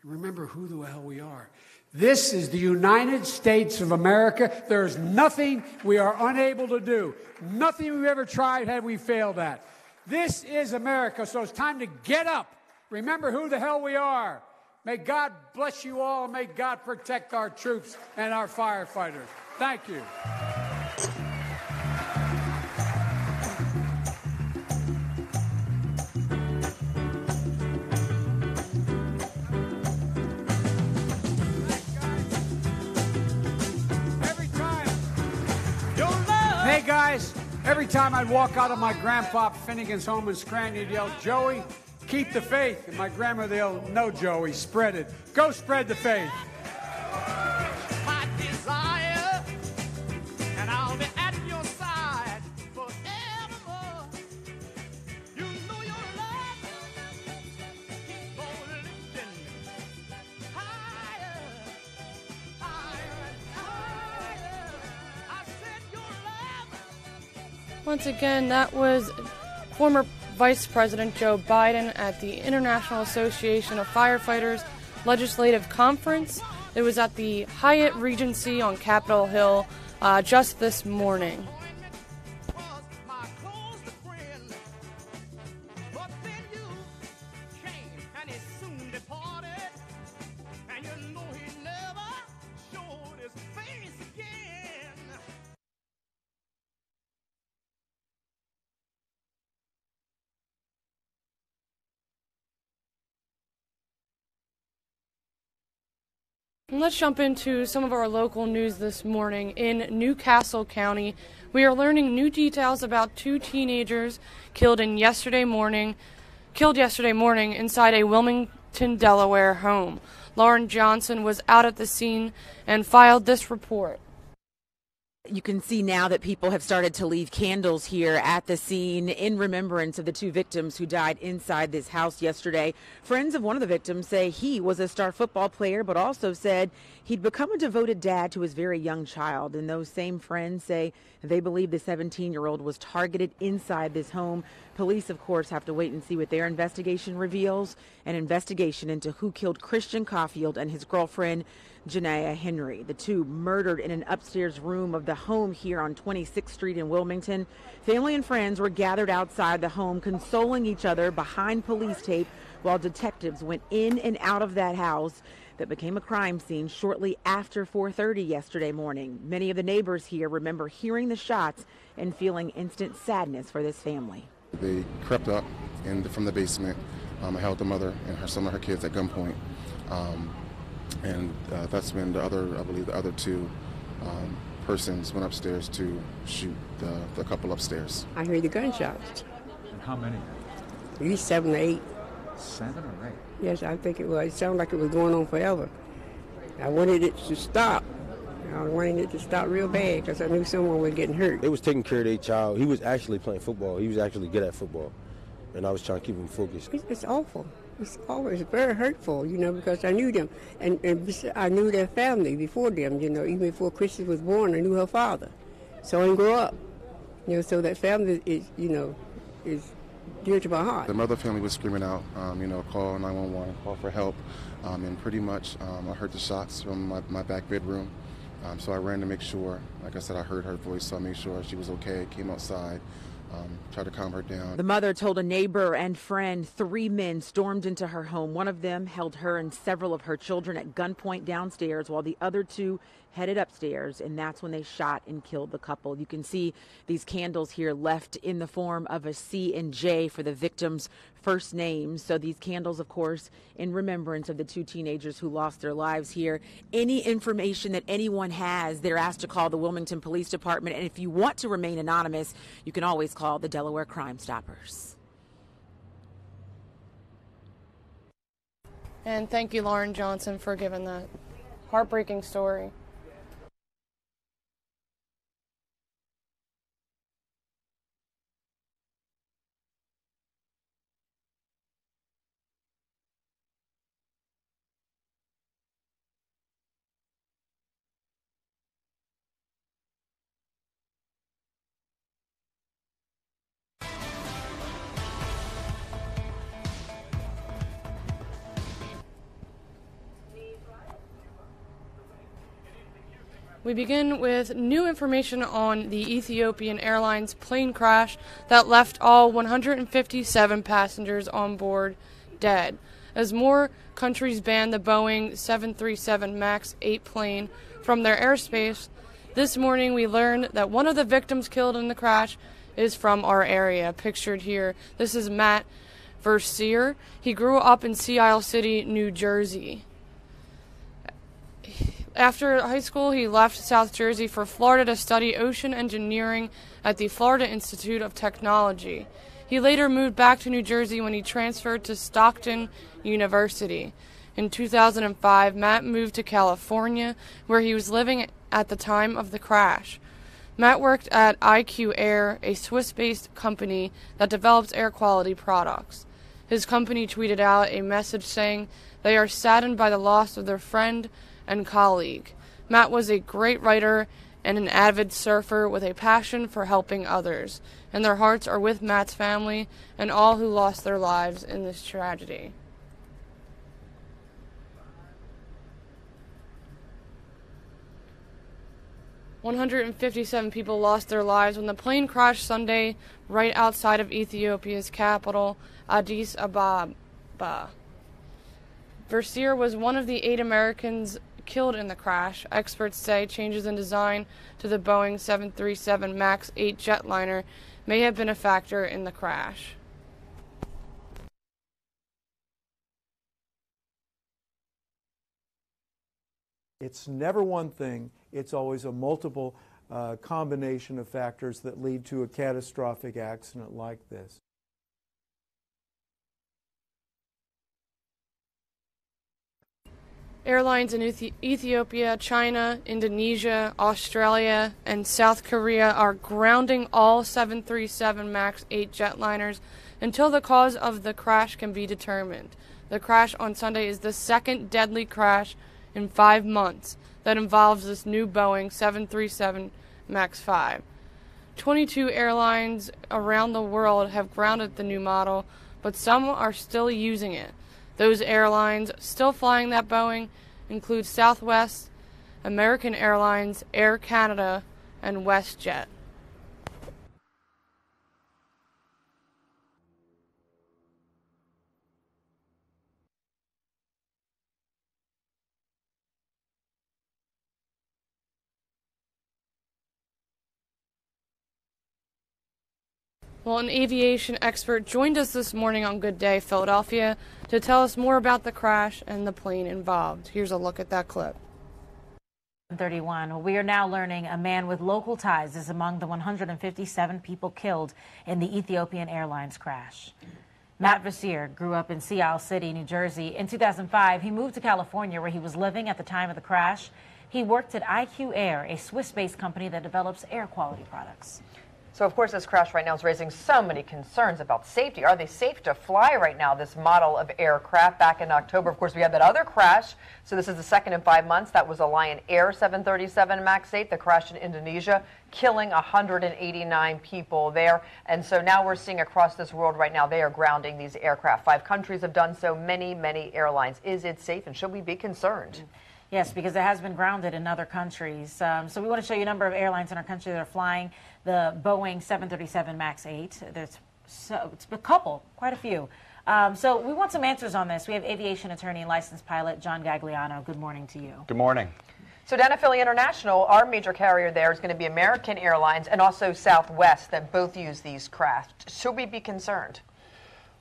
Remember who the hell we are. This is the United States of America. There's nothing we are unable to do. Nothing we've ever tried have we failed at. This is America, so it's time to get up. Remember who the hell we are. May God bless you all, and may God protect our troops and our firefighters. Thank you. Hey guys, every time I'd walk out of my grandpa Finnegan's home in Scranton, he'd yell, "Joey, keep the faith." And my grandmother yelled, "No, Joey, spread it. Go spread the faith." My desire, and I'll be at your side forevermore. You know your love keep on lifting higher, higher and higher. I said your love. Once again, that was former Vice President Joe Biden at the International Association of Firefighters Legislative Conference. It was at the Hyatt Regency on Capitol Hill just this morning. And let's jump into some of our local news this morning. In Newcastle County, we are learning new details about two teenagers killed yesterday morning inside a Wilmington, Delaware home. Lauren Johnson was out at the scene and filed this report. You can see now that people have started to leave candles here at the scene in remembrance of the two victims who died inside this house yesterday. Friends of one of the victims say he was a star football player, but also said he'd become a devoted dad to his very young child. And those same friends say they believe the 17-year-old was targeted inside this home. Police, of course, have to wait and see what their investigation reveals. An investigation into who killed Christian Caulfield and his girlfriend, Janaea Henry. The two murdered in an upstairs room of the home here on 26th Street in Wilmington. Family and friends were gathered outside the home, consoling each other behind police tape while detectives went in and out of that house that became a crime scene shortly after 4:30 yesterday morning. Many of the neighbors here remember hearing the shots and feeling instant sadness for this family. They crept up from the basement, held the mother and some of her kids at gunpoint. And that's when the other two persons went upstairs to shoot the couple upstairs. I heard the gunshots. And how many? At least 7 or 8. 7 or 8? Yes, I think it was. It sounded like it was going on forever. I wanted it to stop. I wanted it to stop real bad because I knew someone was getting hurt. They was taking care of their child. He was actually playing football. He was actually good at football. And I was trying to keep him focused. It's awful. It's always very hurtful, because I knew them. And I knew their family before them, even before Christy was born, I knew her father. So I didn't grow up. So that family is dear to my heart. The mother family was screaming out, call 911, call for help. And pretty much I heard the shots from my back bedroom. So I ran to make sure, like I said, I heard her voice, so I made sure she was okay, came outside. Tried to calm her down. The mother told a neighbor and friend 3 men stormed into her home. One of them held her and several of her children at gunpoint downstairs while the other 2 headed upstairs, and that's when they shot and killed the couple. You can see these candles here left in the form of a C and J for the victims' first names. So these candles, of course, in remembrance of the 2 teenagers who lost their lives here. Any information that anyone has, they're asked to call the Wilmington Police Department. And if you want to remain anonymous, you can always call the Delaware Crime Stoppers. And thank you, Lauren Johnson, for giving that heartbreaking story. We begin with new information on the Ethiopian Airlines plane crash that left all 157 passengers on board dead. As more countries ban the Boeing 737 MAX 8 plane from their airspace, this morning we learned that one of the victims killed in the crash is from our area, pictured here. This is Matt Versier. He grew up in Sea Isle City, New Jersey. After high school, he left South Jersey for Florida to study ocean engineering at the Florida Institute of Technology. He later moved back to New Jersey when he transferred to Stockton University. In 2005, Matt moved to California, where he was living at the time of the crash. Matt worked at IQ Air, a Swiss-based company that develops air quality products. His company tweeted out a message saying they are saddened by the loss of their friend and colleague. Matt was a great writer and an avid surfer with a passion for helping others, and their hearts are with Matt's family and all who lost their lives in this tragedy. "157 people lost their lives when the plane crashed Sunday right outside of Ethiopia's capital, Addis Ababa. Versier was one of the 8 Americans killed in the crash. Experts say changes in design to the Boeing 737 MAX 8 jetliner may have been a factor in the crash. It's never one thing. It's always a multiple combination of factors that lead to a catastrophic accident like this. Airlines in Ethiopia, China, Indonesia, Australia, and South Korea are grounding all 737 MAX 8 jetliners until the cause of the crash can be determined. The crash on Sunday is the second deadly crash in 5 months that involves this new Boeing 737 MAX 5. 22 airlines around the world have grounded the new model, but some are still using it. Those airlines still flying that Boeing include Southwest, American Airlines, Air Canada, and WestJet. Well, an aviation expert joined us this morning on Good Day Philadelphia to tell us more about the crash and the plane involved. Here's a look at that clip. 31. We are now learning a man with local ties is among the 157 people killed in the Ethiopian Airlines crash. Matt Versier grew up in Sea Isle City, New Jersey. In 2005, he moved to California, where he was living at the time of the crash. He worked at IQ Air, a Swiss-based company that develops air quality products. So, of course, this crash right now is raising so many concerns about safety. Are they safe to fly right now, this model of aircraft? Back in October, of course, we had that other crash. So this is the second in 5 months. That was a Lion Air 737 MAX 8, the crash in Indonesia, killing 189 people there. And so now we're seeing across this world right now, they are grounding these aircraft. 5 countries have done so, many airlines. Is it safe, and should we be concerned? Yes, because it has been grounded in other countries. So we want to show you a number of airlines in our country that are flying the Boeing 737 MAX 8. It's a couple, quite a few. So we want some answers on this. We have aviation attorney and licensed pilot John Gagliano. Good morning to you. Good morning. So down at Philly International, our major carrier there is going to be American Airlines and also Southwest, that both use these craft. Should we be concerned?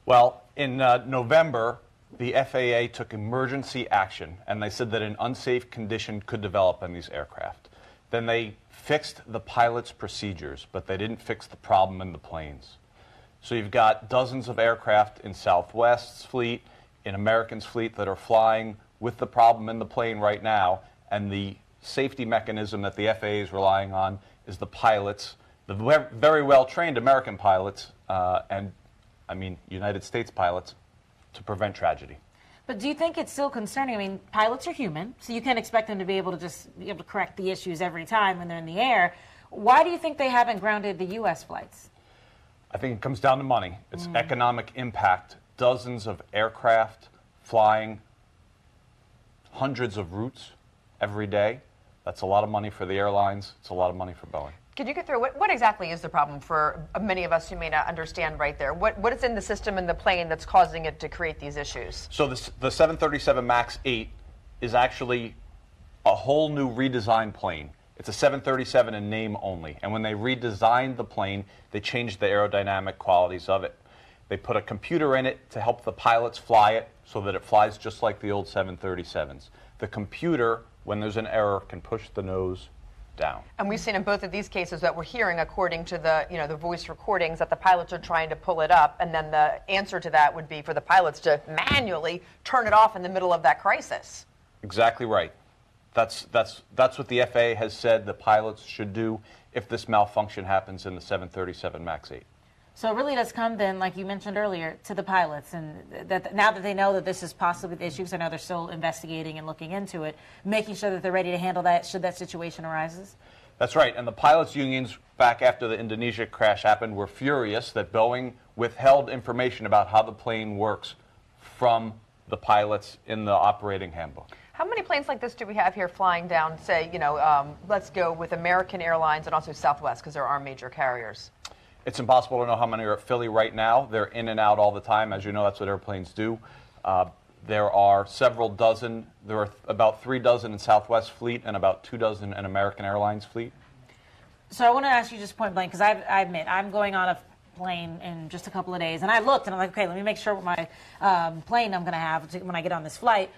Well, in November, the FAA took emergency action, and they said that an unsafe condition could develop in these aircraft. Then they fixed the pilot's procedures, but they didn't fix the problem in the planes. So you've got dozens of aircraft in Southwest's fleet, in American's fleet, that are flying with the problem in the plane right now, and the safety mechanism that the FAA is relying on is the pilots, the very well-trained American pilots, and I mean United States pilots, to prevent tragedy. But do you think it's still concerning? I mean, pilots are human, so you can't expect them to be able to correct the issues every time when they're in the air. Why do you think they haven't grounded the U.S. flights? I think it comes down to money. It's economic impact. Dozens of aircraft flying hundreds of routes every day. That's a lot of money for the airlines. It's a lot of money for Boeing. Can you get through what exactly is the problem for many of us who may not understand right there? What is in the system in the plane that's causing it to create these issues? So the 737 MAX 8 is actually a whole new redesigned plane. It's a 737 in name only. And when they redesigned the plane, they changed the aerodynamic qualities of it. They put a computer in it to help the pilots fly it so that it flies just like the old 737s. The computer, when there's an error, can push the nose down. And we've seen in both of these cases that we're hearing, according to the voice recordings, that the pilots are trying to pull it up, and then the answer to that would be for the pilots to manually turn it off in the middle of that crisis. Exactly right. That's what the FAA has said the pilots should do if this malfunction happens in the 737 MAX 8. So it really does come then, like you mentioned earlier, to the pilots, and that now that they know that this is possibly the issue, because I know they're still investigating and looking into it, making sure that they're ready to handle that should that situation arises? That's right, and the pilots' unions back after the Indonesia crash happened were furious that Boeing withheld information about how the plane works from the pilots in the operating handbook. How many planes like this do we have here flying down, say, let's go with American Airlines and also Southwest, because there are major carriers? It's impossible to know how many are at Philly right now. They're in and out all the time. As you know, that's what airplanes do. There are several dozen. There are about 3 dozen in Southwest fleet and about 2 dozen in American Airlines fleet. So I want to ask you just point blank, because I admit, I'm going on a plane in just a couple of days, and I looked, and I'm like, okay, let me make sure what my plane I'm going to have when I get on this flight.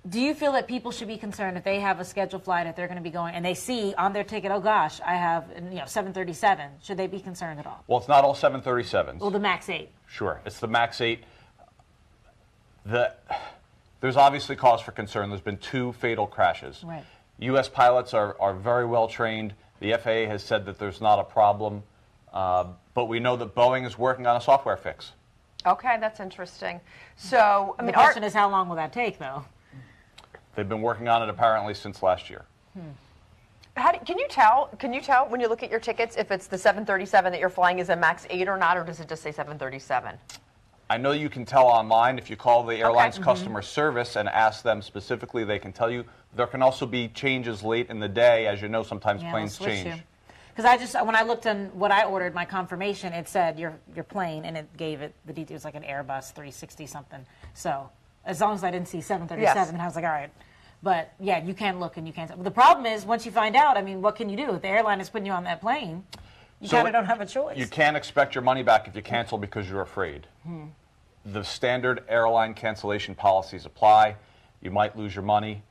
Do you feel that people should be concerned if they have a scheduled flight, if they're going to be going, and they see on their ticket, oh gosh, I have 737? Should they be concerned at all? Well, it's not all 737s. Well, the MAX 8. Sure, it's the MAX 8. There's obviously cause for concern. There's been 2 fatal crashes. Right. U.S. pilots are very well trained. The FAA has said that there's not a problem, but we know that Boeing is working on a software fix. Okay, that's interesting. So, I mean, the question is, how long will that take, though? They've been working on it apparently since last year. Can you tell when you look at your tickets if it's the 737 that you're flying is a MAX 8 or not, or does it just say 737? I know you can tell online. If you call the airline's customer service and ask them specifically, they can tell you. There can also be changes late in the day. As you know, sometimes planes change. Because when I looked on what I ordered, my confirmation, it said your plane, and it gave it the details, like an Airbus 360 something. So as long as I didn't see 737, yes. I was like, all right. But yeah, you can look and you can't. But the problem is, once you find out, I mean, what can you do? If the airline is putting you on that plane, you kind of don't have a choice. You can't expect your money back if you cancel because you're afraid. The standard airline cancellation policies apply. You might lose your money.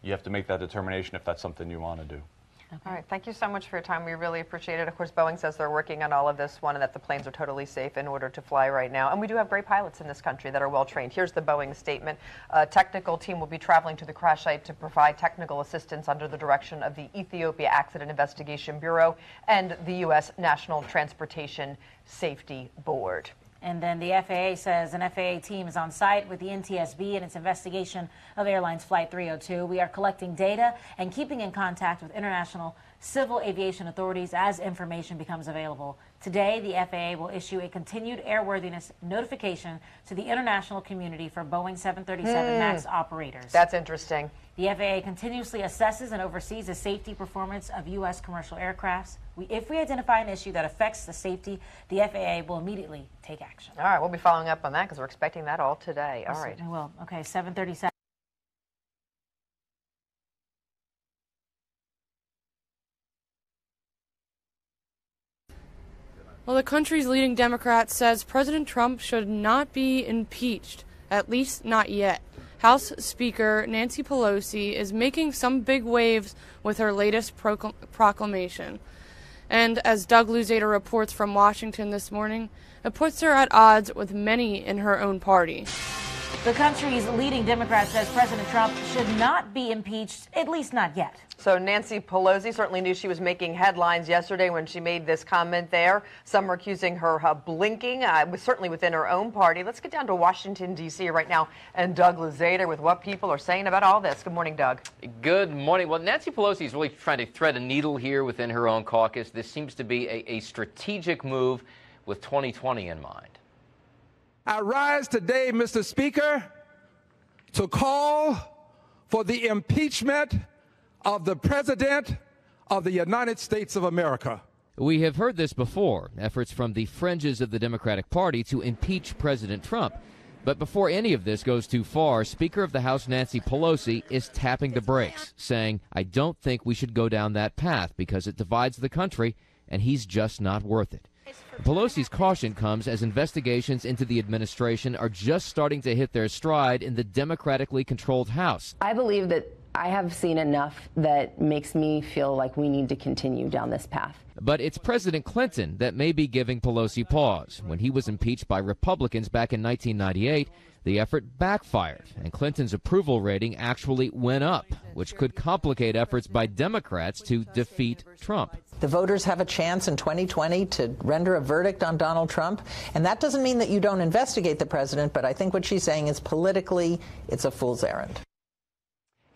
You have to make that determination if that's something you want to do. Okay. All right. Thank you so much for your time. We really appreciate it. Of course, Boeing says they're working on all of this one and that the planes are totally safe in order to fly right now. And we do have great pilots in this country that are well trained. Here's the Boeing statement. A technical team will be traveling to the crash site to provide technical assistance under the direction of the Ethiopia Accident Investigation Bureau and the U.S. National Transportation Safety Board. And then the FAA says an FAA team is on site with the NTSB in its investigation of Airlines Flight 302. We are collecting data and keeping in contact with international civil aviation authorities as information becomes available. Today, the FAA will issue a continued airworthiness notification to the international community for Boeing 737 MAX operators. That's interesting. The FAA continuously assesses and oversees the safety performance of U.S. commercial aircrafts. If we identify an issue that affects the safety, the FAA will immediately take action. All right, we'll be following up on that because we're expecting that all today. All right. We will. Okay, 737. Well, the country's leading Democrat says President Trump should not be impeached, at least not yet. House Speaker Nancy Pelosi is making some big waves with her latest proclamation. And as Doug Luzader reports from Washington this morning, it puts her at odds with many in her own party. The country's leading Democrat says President Trump should not be impeached, at least not yet. So Nancy Pelosi certainly knew she was making headlines yesterday when she made this comment there. Some were accusing her of blinking, certainly within her own party. Let's get down to Washington, D.C. right now, and Doug Luzader with what people are saying about all this. Good morning, Doug. Good morning. Well, Nancy Pelosi is really trying to thread a needle here within her own caucus. This seems to be a strategic move with 2020 in mind. I rise today, Mr. Speaker, to call for the impeachment of the President of the United States of America. We have heard this before, efforts from the fringes of the Democratic Party to impeach President Trump. But before any of this goes too far, Speaker of the House Nancy Pelosi is tapping the brakes, saying, I don't think we should go down that path because it divides the country, and he's just not worth it. Pelosi's caution comes as investigations into the administration are just starting to hit their stride in the democratically controlled House. I believe that I have seen enough that makes me feel like we need to continue down this path. But it's President Clinton that may be giving Pelosi pause. When he was impeached by Republicans back in 1998, the effort backfired, and Clinton's approval rating actually went up, which could complicate efforts by Democrats to defeat Trump. The voters have a chance in 2020 to render a verdict on Donald Trump, and that doesn't mean that you don't investigate the president, but I think what she's saying is politically it's a fool's errand.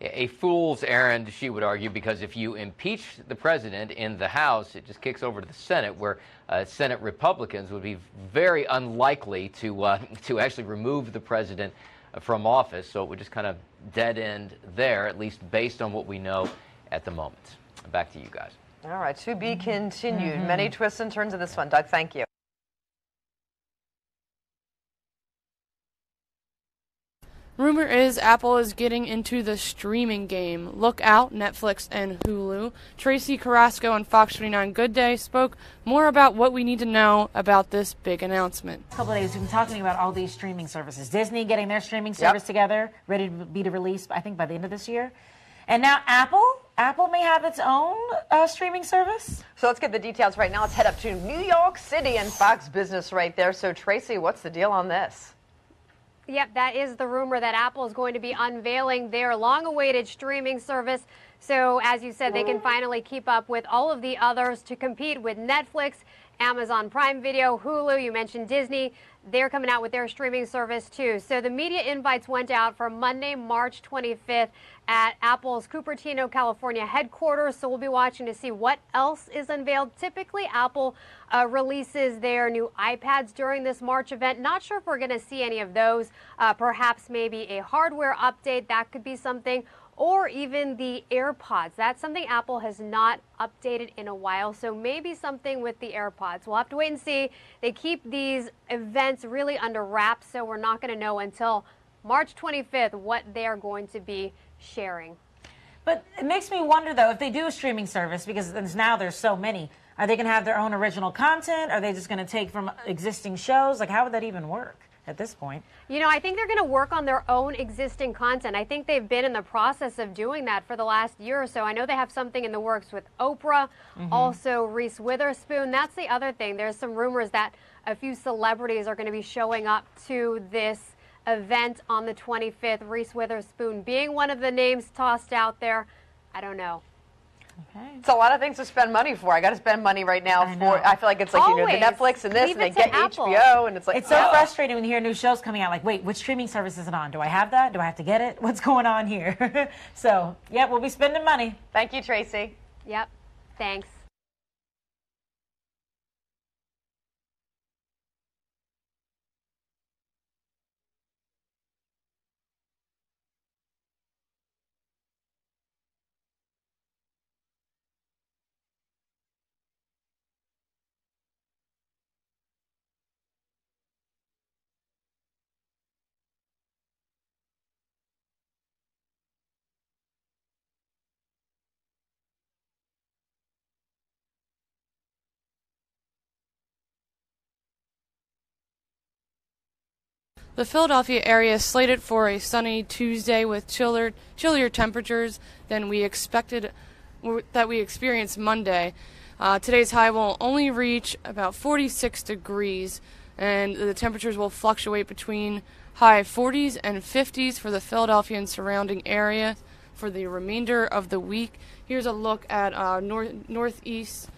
A fool's errand, she would argue, because if you impeach the president in the House, it just kicks over to the Senate, where Senate Republicans would be very unlikely to actually remove the president from office. So it would just kind of dead end there, at least based on what we know at the moment. Back to you guys. All right, to be continued. Many twists and turns in this one. Doug, thank you. Rumor is Apple is getting into the streaming game. Look out, Netflix and Hulu. Tracy Carrasco on Fox 29 Good Day spoke more about what we need to know about this big announcement. A couple of days we've been talking about all these streaming services. Disney getting their streaming service together, ready to be released, I think, by the end of this year. And now Apple may have its own streaming service. So let's get the details right now. Let's head up to New York City and Fox Business right there. So Tracy, what's the deal on this? Yep, that is the rumor that Apple is going to be unveiling their long-awaited streaming service. So, as you said, they can finally keep up with all of the others to compete with Netflix, Amazon Prime Video, Hulu, you mentioned Disney. They're coming out with their streaming service, too. So the media invites went out for Monday, March 25th at Apple's Cupertino, California headquarters. So we'll be watching to see what else is unveiled. Typically, Apple releases their new iPads during this March event. Not sure if we're going to see any of those. Perhaps maybe a hardware update. That could be something. Or even the AirPods. That's something Apple has not updated in a while, so maybe something with the AirPods. We'll have to wait and see. They keep these events really under wraps, so we're not going to know until March 25th what they're going to be sharing. But it makes me wonder, though, if they do a streaming service, because now there's so many, are they going to have their own original content? Are they just going to take from existing shows? Like, how would that even work at this point? You know, I think they're going to work on their own existing content. I think they've been in the process of doing that for the last year or so. I know they have something in the works with Oprah, also Reese Witherspoon. That's the other thing. There's some rumors that a few celebrities are going to be showing up to this event on the 25th. Reese Witherspoon being one of the names tossed out there. I don't know. Okay. It's a lot of things to spend money for. I got to spend money right now I feel like it's like, Always. you know, the Netflix and this, Leave and they it to get Apple. HBO, and it's like, It's so frustrating when you hear new shows coming out. Like, wait, which streaming service is it on? Do I have that? Do I have to get it? What's going on here? So, yeah, we'll be spending money. Thank you, Tracy. Yep. Thanks. The Philadelphia area is slated for a sunny Tuesday with chillier temperatures than we experienced Monday. Today's high will only reach about 46 degrees, and the temperatures will fluctuate between high 40s and 50s for the Philadelphia and surrounding area for the remainder of the week. Here's a look at northeast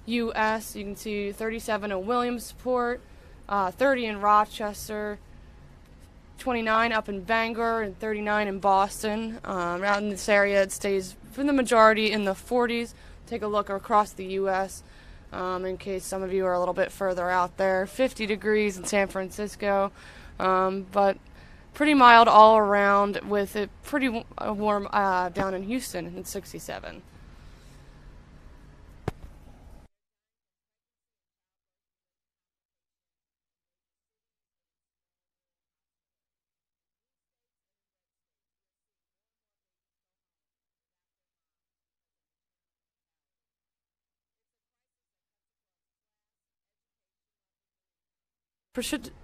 U.S. You can see 37 in Williamsport, 30 in Rochester, 29 up in Bangor, and 39 in Boston. Out in this area, it stays for the majority in the 40s. Take a look across the U.S. In case some of you are a little bit further out there. 50 degrees in San Francisco. But pretty mild all around, with it pretty warm down in Houston at 67.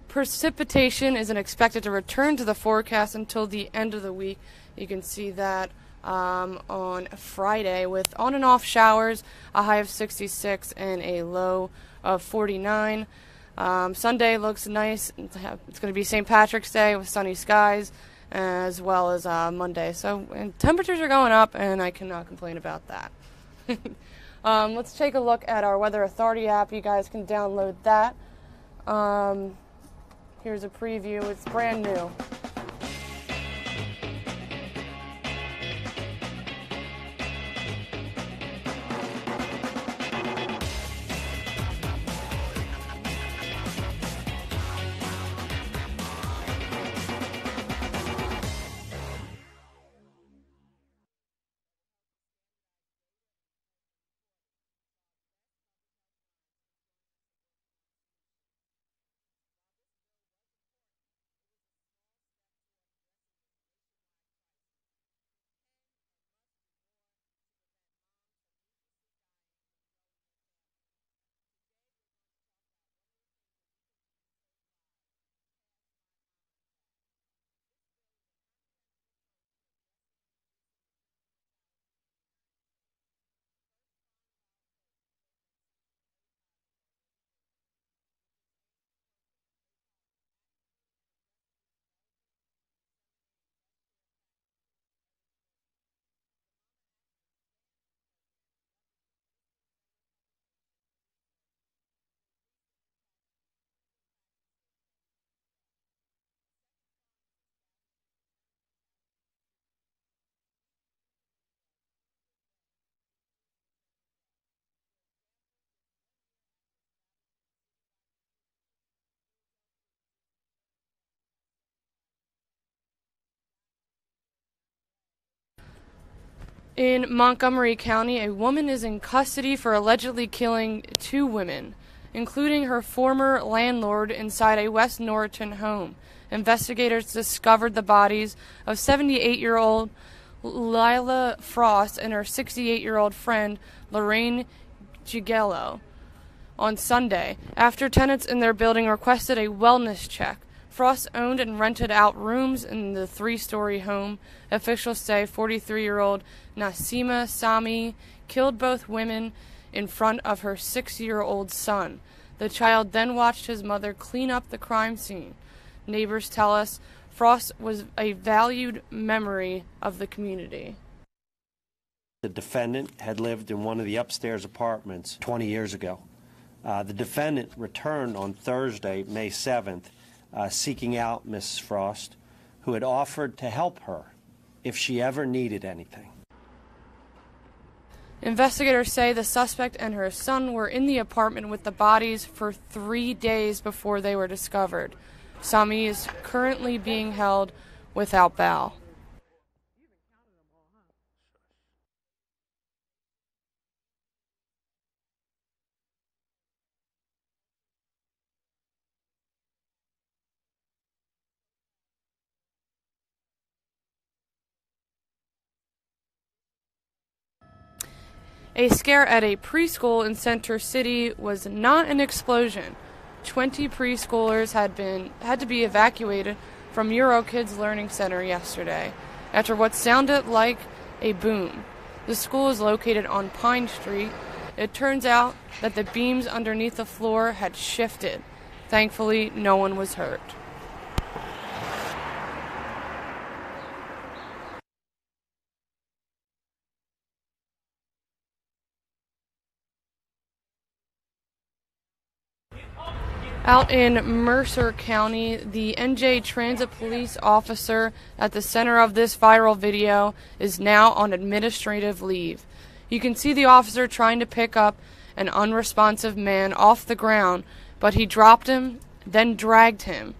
Precipitation isn't expected to return to the forecast until the end of the week. You can see that on Friday with on and off showers, a high of 66 and a low of 49. Sunday looks nice. It's going to be St. Patrick's Day with sunny skies, as well as Monday. So temperatures are going up, and I cannot complain about that. Let's take a look at our Weather Authority app. You guys can download that. Here's a preview. It's brand new. In Montgomery County, a woman is in custody for allegedly killing 2 women, including her former landlord, inside a West Norriton home. Investigators discovered the bodies of 78-year-old Lila Frost and her 68-year-old friend Lorraine Gigello on Sunday, after tenants in their building requested a wellness check. Frost owned and rented out rooms in the 3-story home. Officials say 43-year-old Nasima Sami killed both women in front of her 6-year-old son. The child then watched his mother clean up the crime scene. Neighbors tell us Frost was a valued memory of the community. The defendant had lived in one of the upstairs apartments 20 years ago. The defendant returned on Thursday, May 7th, seeking out Mrs. Frost, who had offered to help her if she ever needed anything. Investigators say the suspect and her son were in the apartment with the bodies for 3 days before they were discovered. Sami is currently being held without bail. A scare at a preschool in Center City was not an explosion. 20 preschoolers had to be evacuated from EuroKids Learning Center yesterday after what sounded like a boom. The school is located on Pine Street. It turns out that the beams underneath the floor had shifted. Thankfully, no one was hurt. Out in Mercer County, the NJ Transit Police officer at the center of this viral video is now on administrative leave. You can see the officer trying to pick up an unresponsive man off the ground, but he dropped him, then dragged him.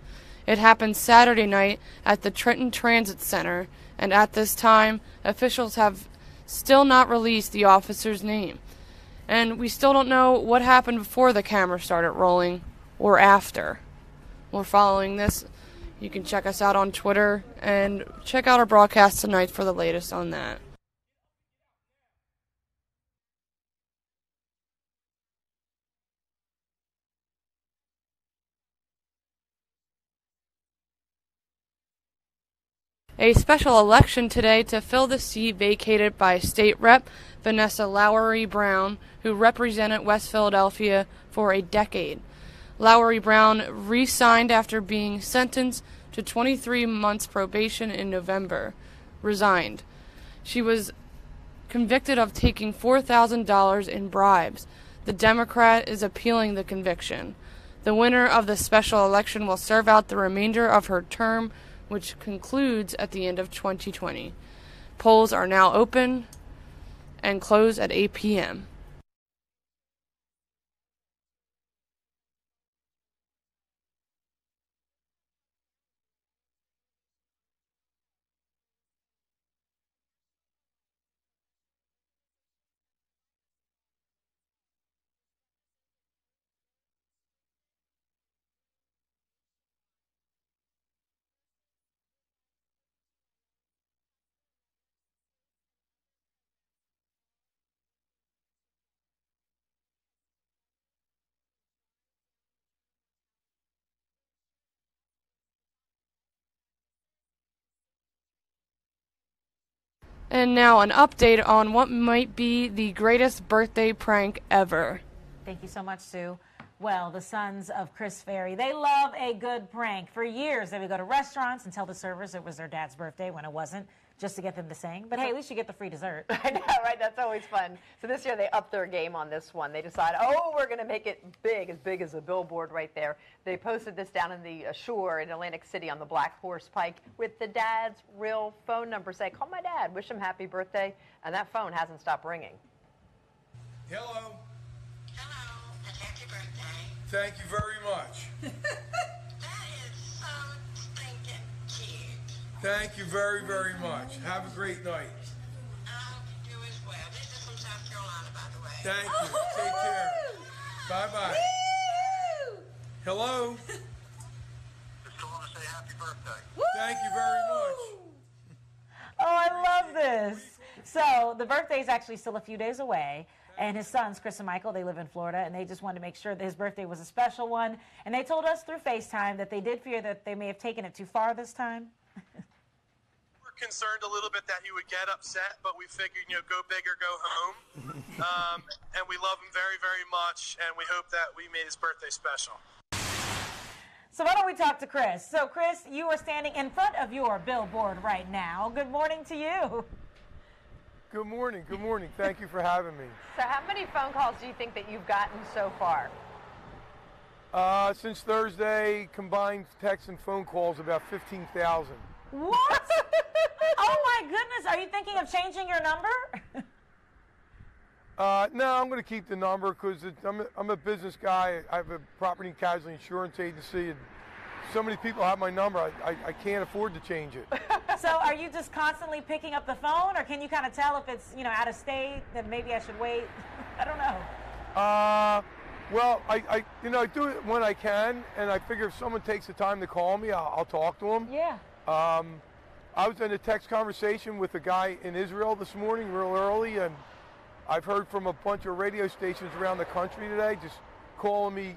It happened Saturday night at the Trenton Transit Center, and at this time, officials have still not released the officer's name. And we still don't know what happened before the camera started rolling or after. We're following this. You can check us out on Twitter and check out our broadcast tonight for the latest on that. A special election today to fill the seat vacated by State Rep Vanessa Lowery Brown, who represented West Philadelphia for a decade. Lowery Brown re-signed after being sentenced to 23 months probation in November. Resigned. She was convicted of taking $4,000 in bribes. The Democrat is appealing the conviction. The winner of the special election will serve out the remainder of her term, which concludes at the end of 2020. Polls are now open and close at 8 p.m. And now an update on what might be the greatest birthday prank ever. Thank you so much, Sue. Well, the sons of Chris Ferry, they love a good prank. For years, they would go to restaurants and tell the servers it was their dad's birthday when it wasn't, just to get them to sing. But hey, at least you get the free dessert. I know, right? That's always fun. So this year they upped their game on this one. They decided, we're going to make it big as a billboard right there. They posted this down in the shore in Atlantic City on the Black Horse Pike with the dad's real phone number. Say, call my dad, wish him happy birthday. And that phone hasn't stopped ringing. Hello. Hello, and happy birthday. Thank you very much. That is so stinking cute. Thank you very, very much. Have a great night. You as well. This is from South Carolina, by the way. Thank you. Take care. Bye-bye. Hello. Just calling to say happy birthday. Thank you very much. Oh, I love this. So the birthday is actually still a few days away. And his sons, Chris and Michael, they live in Florida, and they just wanted to make sure that his birthday was a special one. And they told us through FaceTime that they did fear that they may have taken it too far this time. We're concerned a little bit that he would get upset, but we figured, go big or go home. And we love him very, very much, and we hope that we made his birthday special. So why don't we talk to Chris? So, Chris, you are standing in front of your billboard right now. Good morning to you. Good morning. Good morning. Thank you for having me. So how many phone calls do you think that you've gotten so far? Since Thursday, combined texts and phone calls, about 15,000. What? Oh, my goodness. Are you thinking of changing your number? No, I'm going to keep the number because I'm a business guy. I have a property and casualty insurance agency, and so many people have my number. I can't afford to change it. So are you just constantly picking up the phone, or can you kind of tell if it's, out of state, then maybe I should wait? I don't know. Well, I do it when I can, and I figure if someone takes the time to call me, I'll talk to them. Yeah. I was in a text conversation with a guy in Israel this morning real early, and I've heard from a bunch of radio stations around the country today just calling me,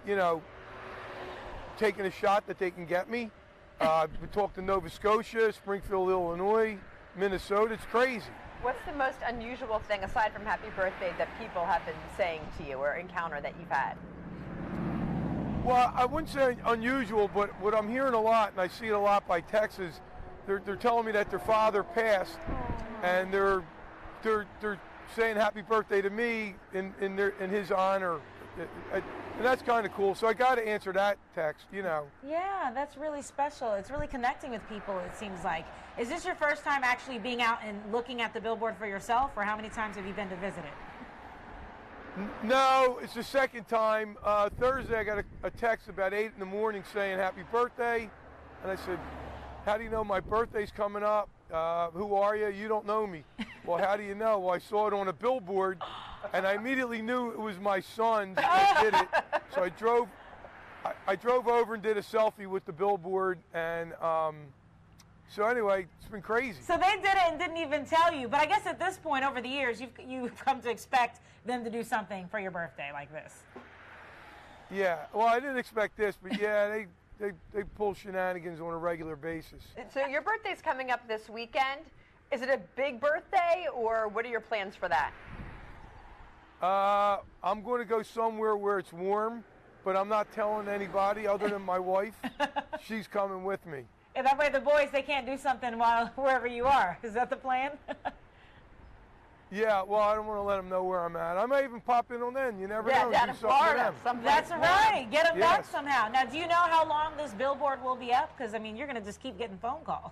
taking a shot that they can get me. We talked to Nova Scotia, Springfield, Illinois, Minnesota. It's crazy. What's the most unusual thing, aside from happy birthday, that people have been saying to you or encounter that you've had? Well, I wouldn't say unusual, but what I'm hearing a lot, and I see it a lot by text, is they're telling me that their father passed, and they're saying happy birthday to me in his honor. And that's kind of cool. So I got to answer that text, Yeah, that's really special. It's really connecting with people, it seems like. Is this your first time actually being out and looking at the billboard for yourself, or how many times have you been to visit it? No, it's the second time. Thursday I got a text about 8 in the morning saying happy birthday. And I said, how do you know my birthday's coming up? Who are you? You don't know me. Well, how do you know? Well, I saw it on a billboard, and I immediately knew it was my son that did it. So I drove over and did a selfie with the billboard, and so anyway, it's been crazy. So they did it and didn't even tell you. But I guess at this point, over the years, you've come to expect them to do something for your birthday like this. Yeah, well, I didn't expect this, but yeah, they pull shenanigans on a regular basis. So your birthday's coming up this weekend. Is it a big birthday, or what are your plans for that? I'm going to go somewhere where it's warm, but I'm not telling anybody other than my wife. She's coming with me. And that way the boys, they can't do something while wherever you are. Is that the plan? Yeah, well, I don't want to let them know where I'm at. I may even pop in on them. You never know. Down in Florida. That's right. Get them back somehow. Now, do you know how long this billboard will be up? Because, I mean, you're going to just keep getting phone calls.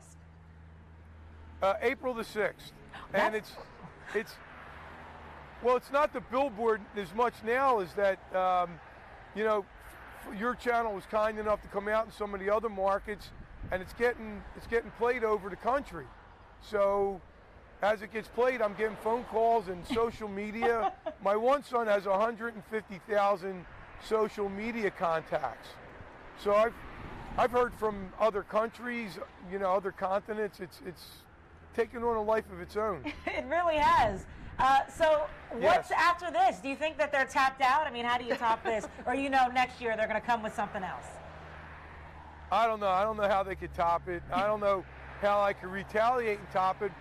April the 6th. And it's not the billboard as much now as that, you know, your channel was kind enough to come out in some of the other markets, and it's getting played over the country. So as it gets played, I'm getting phone calls and social media. My one son has 150,000 social media contacts. So I've heard from other countries, you know, other continents. It's taken on a life of its own. It really has. So what's after this? Do you think that they're tapped out? I mean, how do you top this? Or you know next year they're going to come with something else? I don't know. I don't know how they could top it. I don't know how I could retaliate and top it.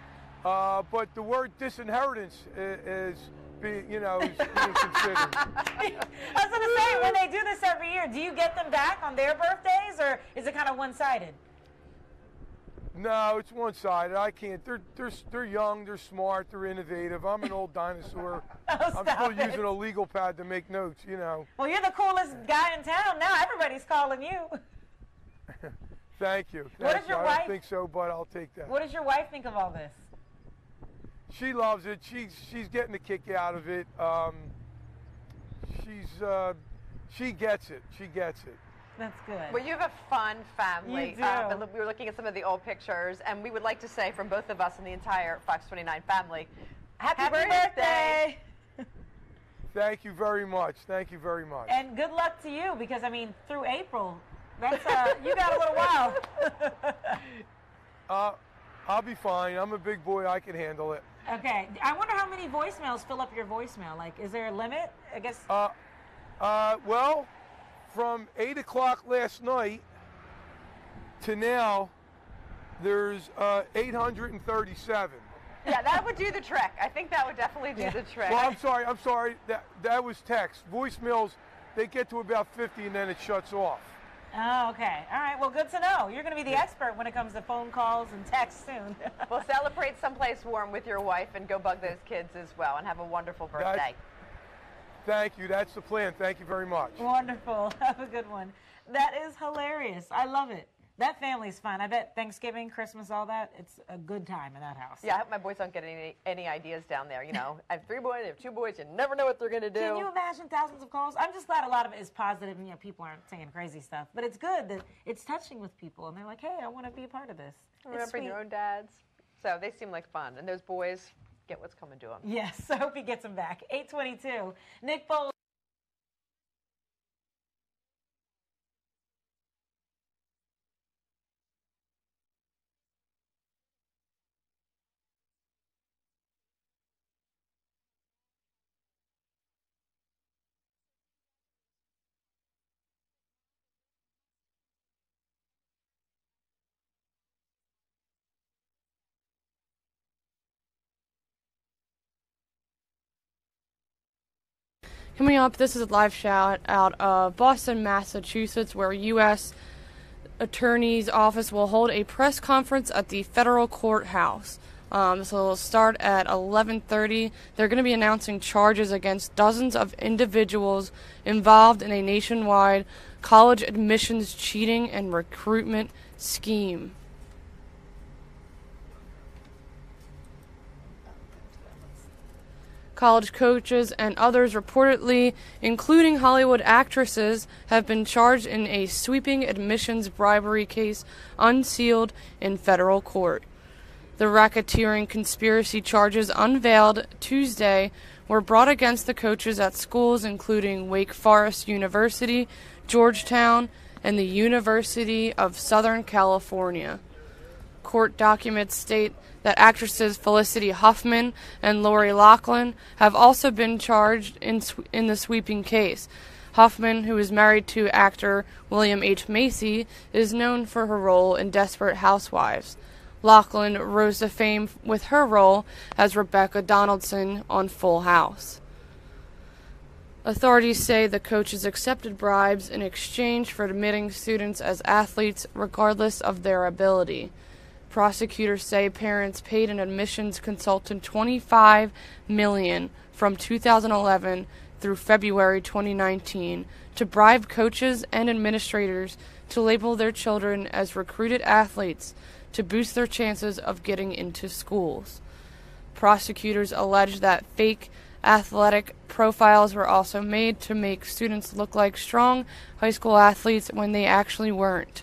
But the word disinheritance is being considered. I was going to say, when they do this every year, do you get them back on their birthdays, or is it kind of one-sided? No, it's one-sided. I can't. They're young, they're smart, they're innovative. I'm an old dinosaur. I'm still using a legal pad to make notes, you know. Well, you're the coolest guy in town now. Everybody's calling you. Thank you. What does your wife? I don't think so, but I'll take that. What does your wife think of all this? She loves it. She's getting a kick out of it. She gets it. She gets it. That's good. Well, you have a fun family. You do. We were looking at some of the old pictures, and we would like to say from both of us and the entire Fox 29 family, Happy birthday! Thank you very much. Thank you very much. And good luck to you, because, I mean, through April, that's you got a little while. I'll be fine. I'm a big boy. I can handle it. Okay. I wonder how many voicemails fill up your voicemail. Like, is there a limit? I guess. Well, from 8 o'clock last night to now, there's 837. Yeah, that would do the trick. I think that would definitely do the trick. Well, I'm sorry. That was text. Voicemails, they get to about 50 and then it shuts off. Oh, okay. All right. Well, good to know. You're going to be the expert when it comes to phone calls and texts soon. Well, celebrate someplace warm with your wife and go bug those kids as well, and have a wonderful birthday. Thank you. That's the plan. Thank you very much. Wonderful. Have a good one. That is hilarious. I love it. That family's fun. I bet Thanksgiving, Christmas, all that, it's a good time in that house. Yeah, I hope my boys don't get any ideas down there. You know, I have 3 boys, I have 2 boys. You never know what they're going to do. Can you imagine thousands of calls? I'm just glad a lot of it is positive, and people aren't saying crazy stuff. But it's good that it's touching with people, and they're like, hey, I want to be a part of this. Remembering their own dads. So they seem like fun. And those boys get what's coming to them. Yes, I hope he gets them back. 8:22. Nick Bowles. Coming up, this is a live shout out of Boston, Massachusetts, where U.S. Attorney's Office will hold a press conference at the federal courthouse. This will start at 11:30. They're going to be announcing charges against dozens of individuals involved in a nationwide college admissions cheating and recruitment scheme. College coaches and others reportedly, including Hollywood actresses, have been charged in a sweeping admissions bribery case unsealed in federal court. The racketeering conspiracy charges unveiled Tuesday were brought against the coaches at schools including Wake Forest University, Georgetown, and the University of Southern California. Court documents state that actresses Felicity Huffman and Lori Loughlin have also been charged in the sweeping case. Huffman, who is married to actor William H. Macy, is known for her role in Desperate Housewives. Loughlin rose to fame with her role as Rebecca Donaldson on Full House. Authorities say the coaches accepted bribes in exchange for admitting students as athletes regardless of their ability. Prosecutors say parents paid an admissions consultant $25 million from 2011 through February 2019 to bribe coaches and administrators to label their children as recruited athletes to boost their chances of getting into schools. Prosecutors allege that fake athletic profiles were also made to make students look like strong high school athletes when they actually weren't.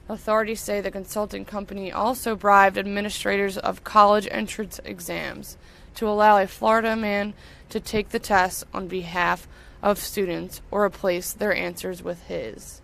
Authorities say the consulting company also bribed administrators of college entrance exams to allow a Florida man to take the tests on behalf of students or replace their answers with his.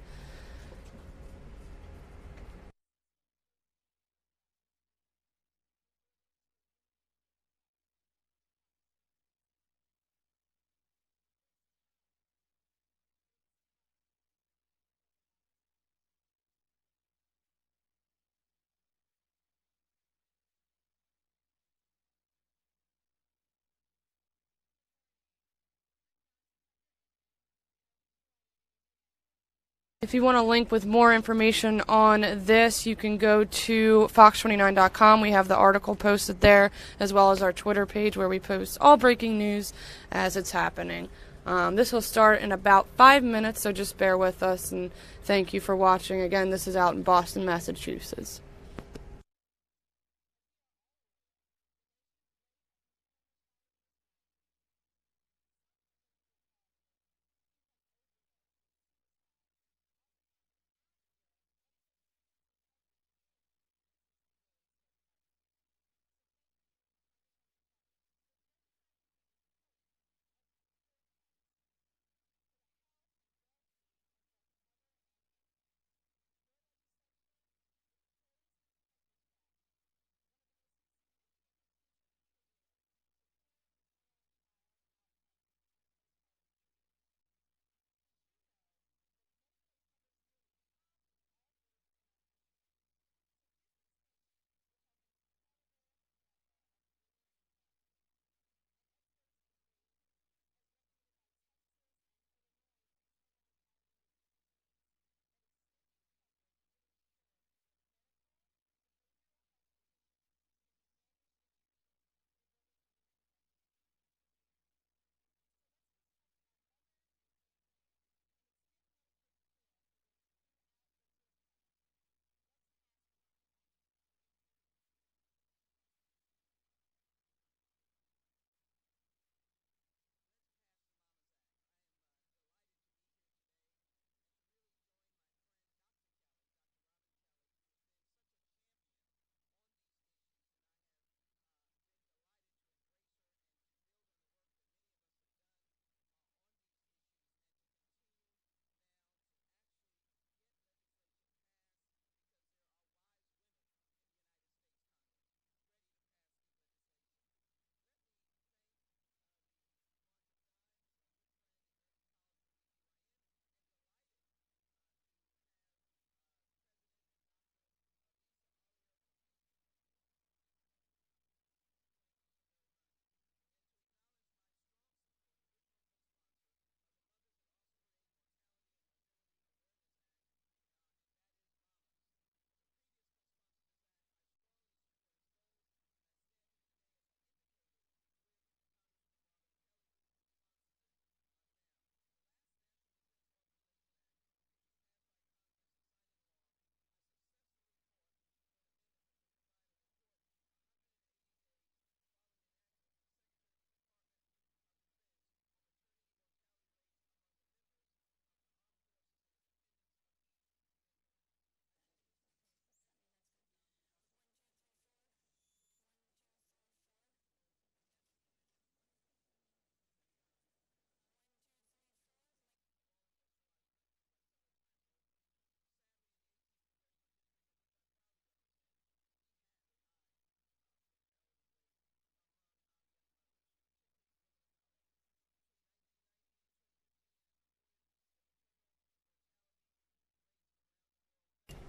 If you want to link with more information on this, you can go to fox29.com. We have the article posted there, as well as our Twitter page where we post all breaking news as it's happening. This will start in about 5 minutes, so just bear with us, and thank you for watching. Again, this is out in Boston, Massachusetts.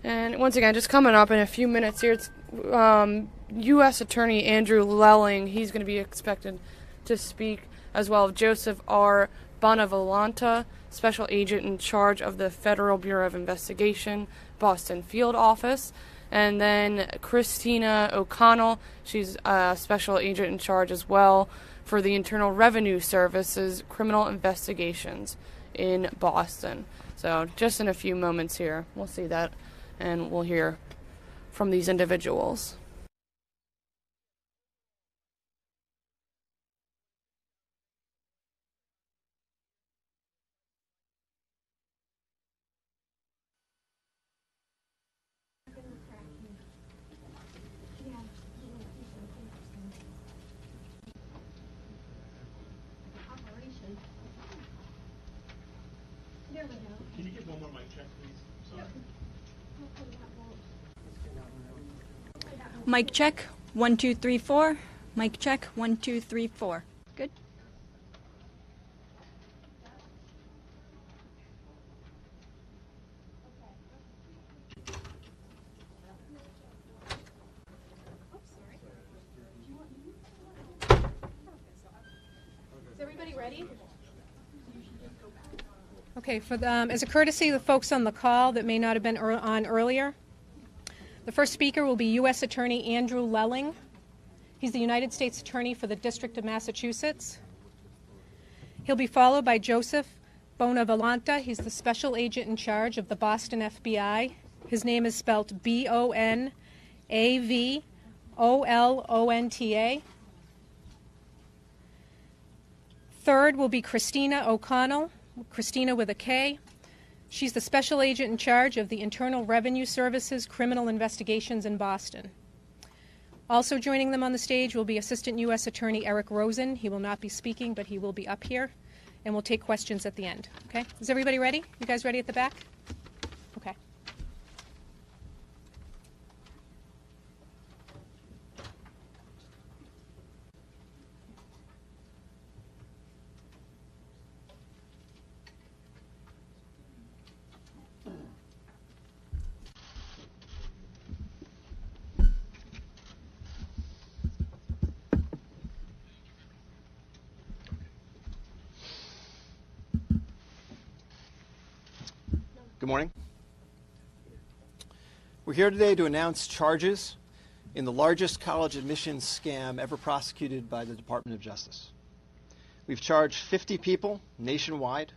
And once again, just coming up in a few minutes here, it's U.S. Attorney Andrew Lelling. He's going to be expected to speak, as well as Joseph R. Bonavolanta, Special Agent in charge of the Federal Bureau of Investigation, Boston Field Office. And then Christina O'Connell, she's a Special Agent in charge as well for the Internal Revenue Service's Criminal Investigations in Boston. So just in a few moments here, we'll see that, and we'll hear from these individuals. Can you get one more mic check, please? Sorry. Mic check, 1, 2, 3, 4. Mic check, 1, 2, 3, 4. Good. Is everybody ready? Okay, as a courtesy to the folks on the call that may not have been on earlier, the first speaker will be U.S. Attorney Andrew Lelling. He's the United States Attorney for the District of Massachusetts. He'll be followed by Joseph Bonavolanta. He's the Special Agent in charge of the Boston FBI. His name is spelled Bonavolonta. Third will be Christina O'Connell, Christina with a K. She's the Special Agent in charge of the Internal Revenue Service's Criminal Investigations in Boston. Also joining them on the stage will be Assistant U.S. Attorney Eric Rosen. He will not be speaking, but he will be up here, and we'll take questions at the end. Okay? Is everybody ready? You guys ready at the back? Okay. Good morning. We're here today to announce charges in the largest college admissions scam ever prosecuted by the Department of Justice. We've charged 50 people nationwide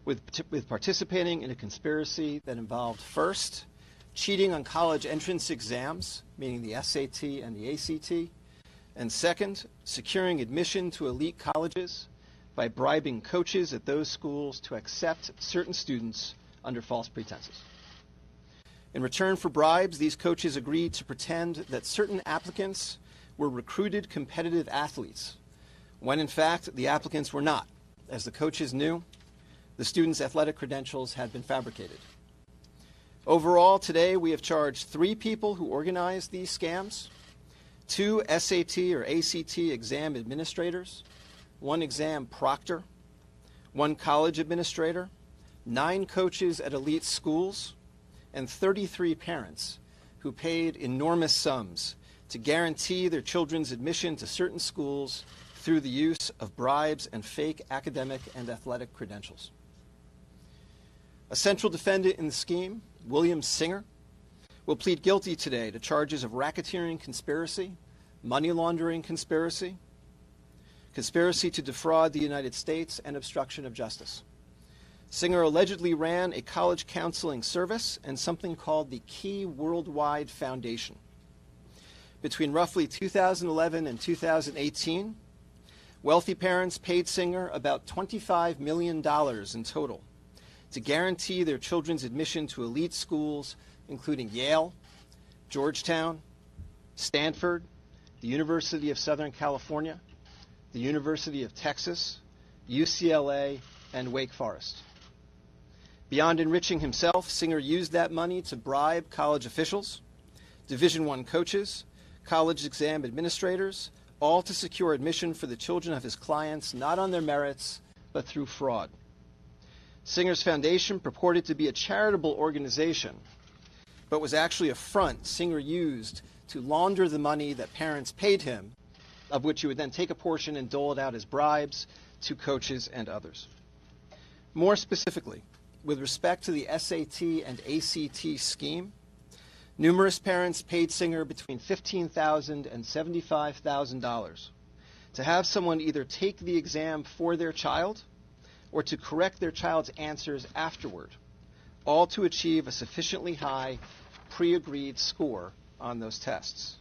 with participating in a conspiracy that involved, first, cheating on college entrance exams, meaning the SAT and the ACT, and second, securing admission to elite colleges by bribing coaches at those schools to accept certain students under false pretenses. In return for bribes, these coaches agreed to pretend that certain applicants were recruited competitive athletes, when in fact the applicants were not. As the coaches knew, the students' athletic credentials had been fabricated. Overall, today we have charged 3 people who organized these scams, 2 SAT or ACT exam administrators, 1 exam proctor, 1 college administrator, 9 coaches at elite schools, and 33 parents who paid enormous sums to guarantee their children's admission to certain schools through the use of bribes and fake academic and athletic credentials. A central defendant in the scheme, William Singer, will plead guilty today to charges of racketeering conspiracy, money laundering conspiracy, conspiracy to defraud the United States, and obstruction of justice. Singer allegedly ran a college counseling service and something called the Key Worldwide Foundation. Between roughly 2011 and 2018, wealthy parents paid Singer about $25 million in total to guarantee their children's admission to elite schools, including Yale, Georgetown, Stanford, the University of Southern California, the University of Texas, UCLA, and Wake Forest. Beyond enriching himself, Singer used that money to bribe college officials, Division I coaches, college exam administrators, all to secure admission for the children of his clients, not on their merits, but through fraud. Singer's foundation, purported to be a charitable organization, but was actually a front Singer used to launder the money that parents paid him, of which he would then take a portion and dole it out as bribes to coaches and others. More specifically, with respect to the SAT and ACT scheme, numerous parents paid Singer between $15,000 and $75,000 to have someone either take the exam for their child or to correct their child's answers afterward, all to achieve a sufficiently high pre-agreed score on those tests.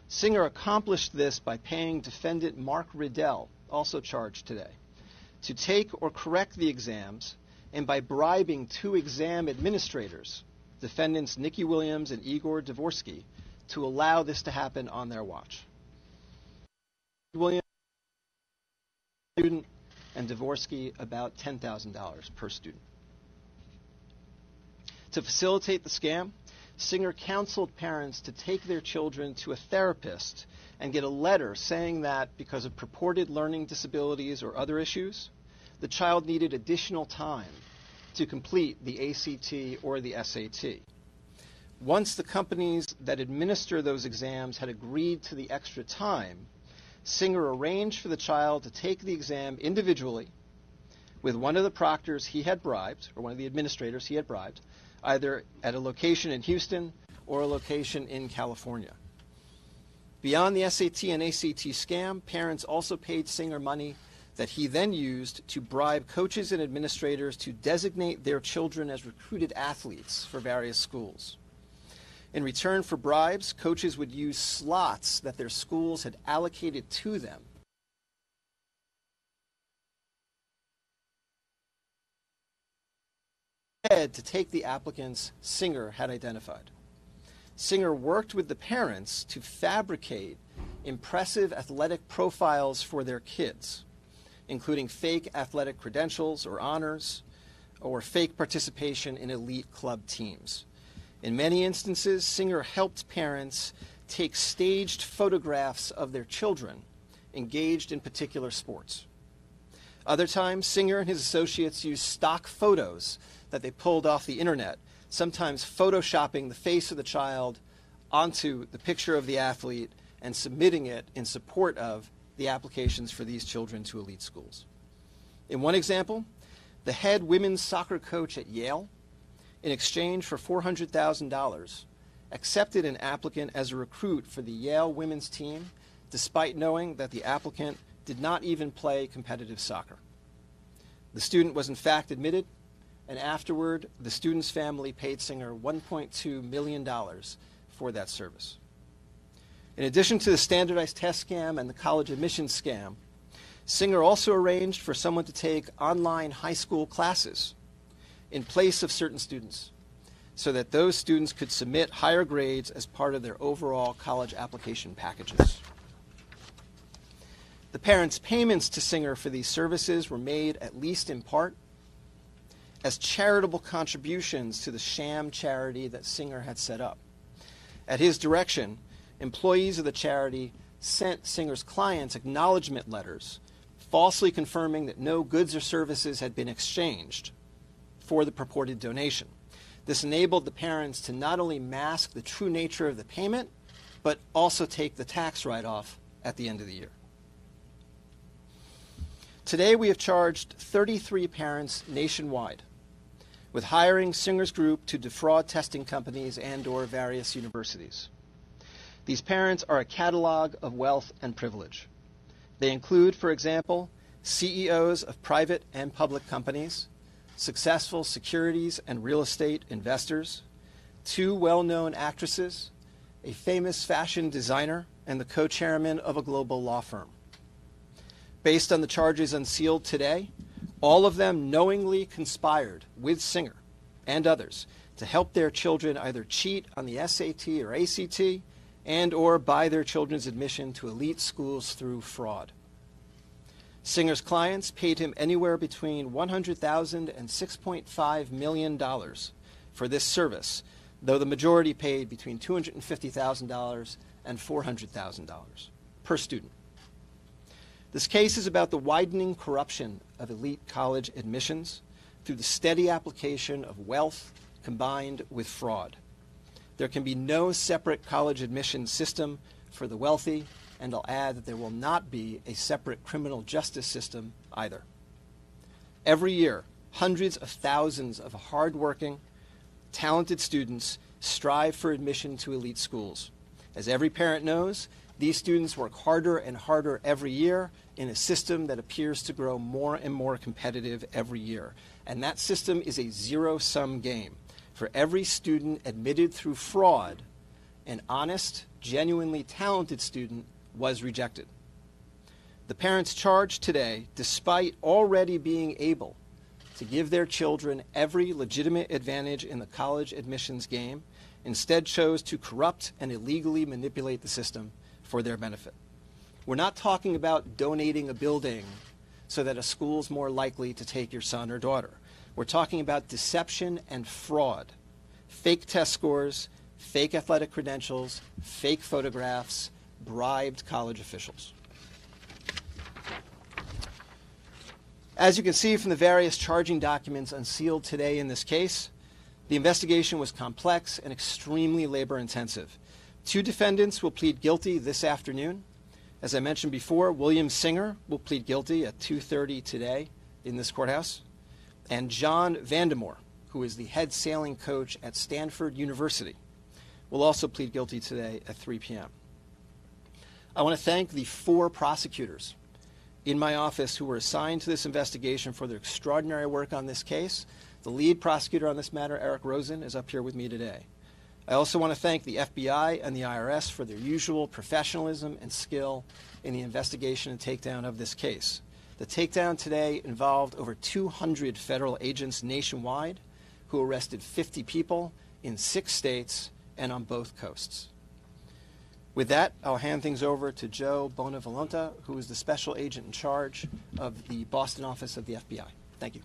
Singer accomplished this by paying defendant Mark Riddell, also charged today, to take or correct the exams, and by bribing two exam administrators, defendants Nikki Williams and Igor Dvorsky, to allow this to happen on their watch. Williams, student, and Dvorsky about $10,000 per student. To facilitate the scam, Singer counseled parents to take their children to a therapist and get a letter saying that because of purported learning disabilities or other issues, the child needed additional time to complete the ACT or the SAT. Once the companies that administer those exams had agreed to the extra time, Singer arranged for the child to take the exam individually with one of the proctors he had bribed, or one of the administrators he had bribed, either at a location in Houston or a location in California. Beyond the SAT and ACT scam, parents also paid Singer money that he then used to bribe coaches and administrators to designate their children as recruited athletes for various schools. In return for bribes, coaches would use slots that their schools had allocated to them to take the applicants Singer had identified. Singer worked with the parents to fabricate impressive athletic profiles for their kids, including fake athletic credentials or honors, or fake participation in elite club teams. In many instances, Singer helped parents take staged photographs of their children engaged in particular sports. Other times, Singer and his associates used stock photos that they pulled off the internet, sometimes photoshopping the face of the child onto the picture of the athlete and submitting it in support of the applications for these children to elite schools. In one example, the head women's soccer coach at Yale, in exchange for $400,000, accepted an applicant as a recruit for the Yale women's team, despite knowing that the applicant did not even play competitive soccer. The student was in fact admitted, and afterward, the student's family paid Singer $1.2 million for that service. In addition to the standardized test scam and the college admissions scam, Singer also arranged for someone to take online high school classes in place of certain students, so that those students could submit higher grades as part of their overall college application packages. The parents' payments to Singer for these services were made, at least in part, as charitable contributions to the sham charity that Singer had set up. At his direction, employees of the charity sent Singer's clients acknowledgement letters, falsely confirming that no goods or services had been exchanged for the purported donation. This enabled the parents to not only mask the true nature of the payment, but also take the tax write-off at the end of the year. Today, we have charged 33 parents nationwide with hiring Singer's group to defraud testing companies and/or various universities. These parents are a catalog of wealth and privilege. They include, for example, CEOs of private and public companies, successful securities and real estate investors, two well-known actresses, a famous fashion designer, and the co-chairman of a global law firm. Based on the charges unsealed today, all of them knowingly conspired with Singer and others to help their children either cheat on the SAT or ACT and/or buy their children's admission to elite schools through fraud. Singer's clients paid him anywhere between $100,000 and $6.5 million for this service, though the majority paid between $250,000 and $400,000 per student. This case is about the widening corruption of elite college admissions through the steady application of wealth combined with fraud. There can be no separate college admission system for the wealthy, and I'll add that there will not be a separate criminal justice system either. Every year, hundreds of thousands of hardworking, talented students strive for admission to elite schools. As every parent knows, these students work harder and harder every year in a system that appears to grow more and more competitive every year. And that system is a zero-sum game. For every student admitted through fraud, an honest, genuinely talented student was rejected. The parents charged today, despite already being able to give their children every legitimate advantage in the college admissions game, instead chose to corrupt and illegally manipulate the system for their benefit. We're not talking about donating a building so that a school's more likely to take your son or daughter. We're talking about deception and fraud, fake test scores, fake athletic credentials, fake photographs, bribed college officials. As you can see from the various charging documents unsealed today in this case, the investigation was complex and extremely labor-intensive. 2 defendants will plead guilty this afternoon. As I mentioned before, William Singer will plead guilty at 2:30 today in this courthouse. And John Vandemore, who is the head sailing coach at Stanford University, will also plead guilty today at 3 p.m. I want to thank the 4 prosecutors in my office who were assigned to this investigation for their extraordinary work on this case. The lead prosecutor on this matter, Eric Rosen, is up here with me today. I also want to thank the FBI and the IRS for their usual professionalism and skill in the investigation and takedown of this case. The takedown today involved over 200 federal agents nationwide who arrested 50 people in 6 states and on both coasts. With that, I'll hand things over to Joe Bonavolonta, who is the special agent in charge of the Boston office of the FBI. Thank you.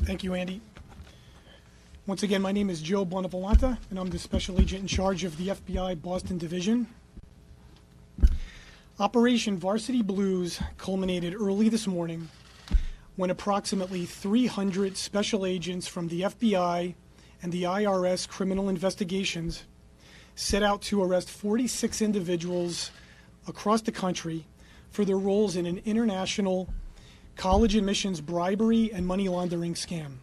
Thank you, Andy. Once again, my name is Joe Bonavolonta, and I'm the special agent in charge of the FBI Boston Division. Operation Varsity Blues culminated early this morning when approximately 300 special agents from the FBI and the IRS criminal investigations set out to arrest 46 individuals across the country for their roles in an international college admissions bribery and money laundering scam.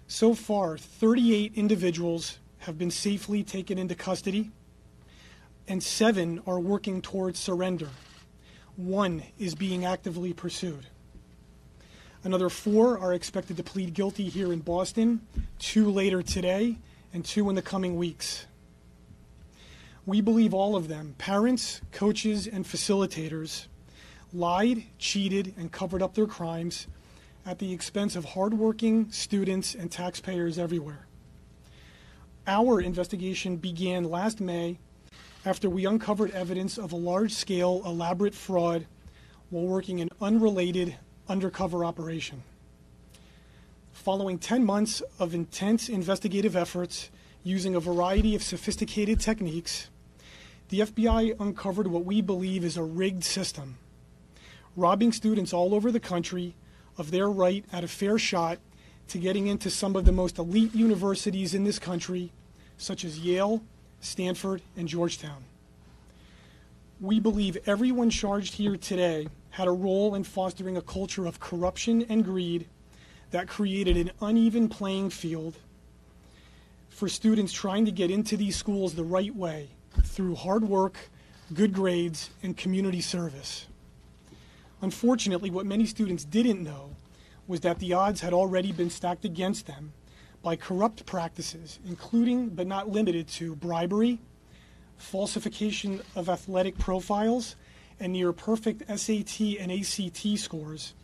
So far, 38 individuals have been safely taken into custody, and 7 are working towards surrender. 1 is being actively pursued. Another 4 are expected to plead guilty here in Boston, 2 later today, and 2 in the coming weeks. We believe all of them, parents, coaches, and facilitators, lied, cheated, and covered up their crimes at the expense of hardworking students and taxpayers everywhere. Our investigation began last May after we uncovered evidence of a large-scale, elaborate fraud while working an unrelated undercover operation. Following 10 months of intense investigative efforts using a variety of sophisticated techniques, the FBI uncovered what we believe is a rigged system, robbing students all over the country of their right at a fair shot to getting into some of the most elite universities in this country, such as Yale, Stanford, and Georgetown. We believe everyone charged here today had a role in fostering a culture of corruption and greed that created an uneven playing field for students trying to get into these schools the right way through hard work, good grades, and community service. Unfortunately, what many students didn't know was that the odds had already been stacked against them by corrupt practices, including but not limited to bribery, falsification of athletic profiles, and near perfect SAT and ACT scores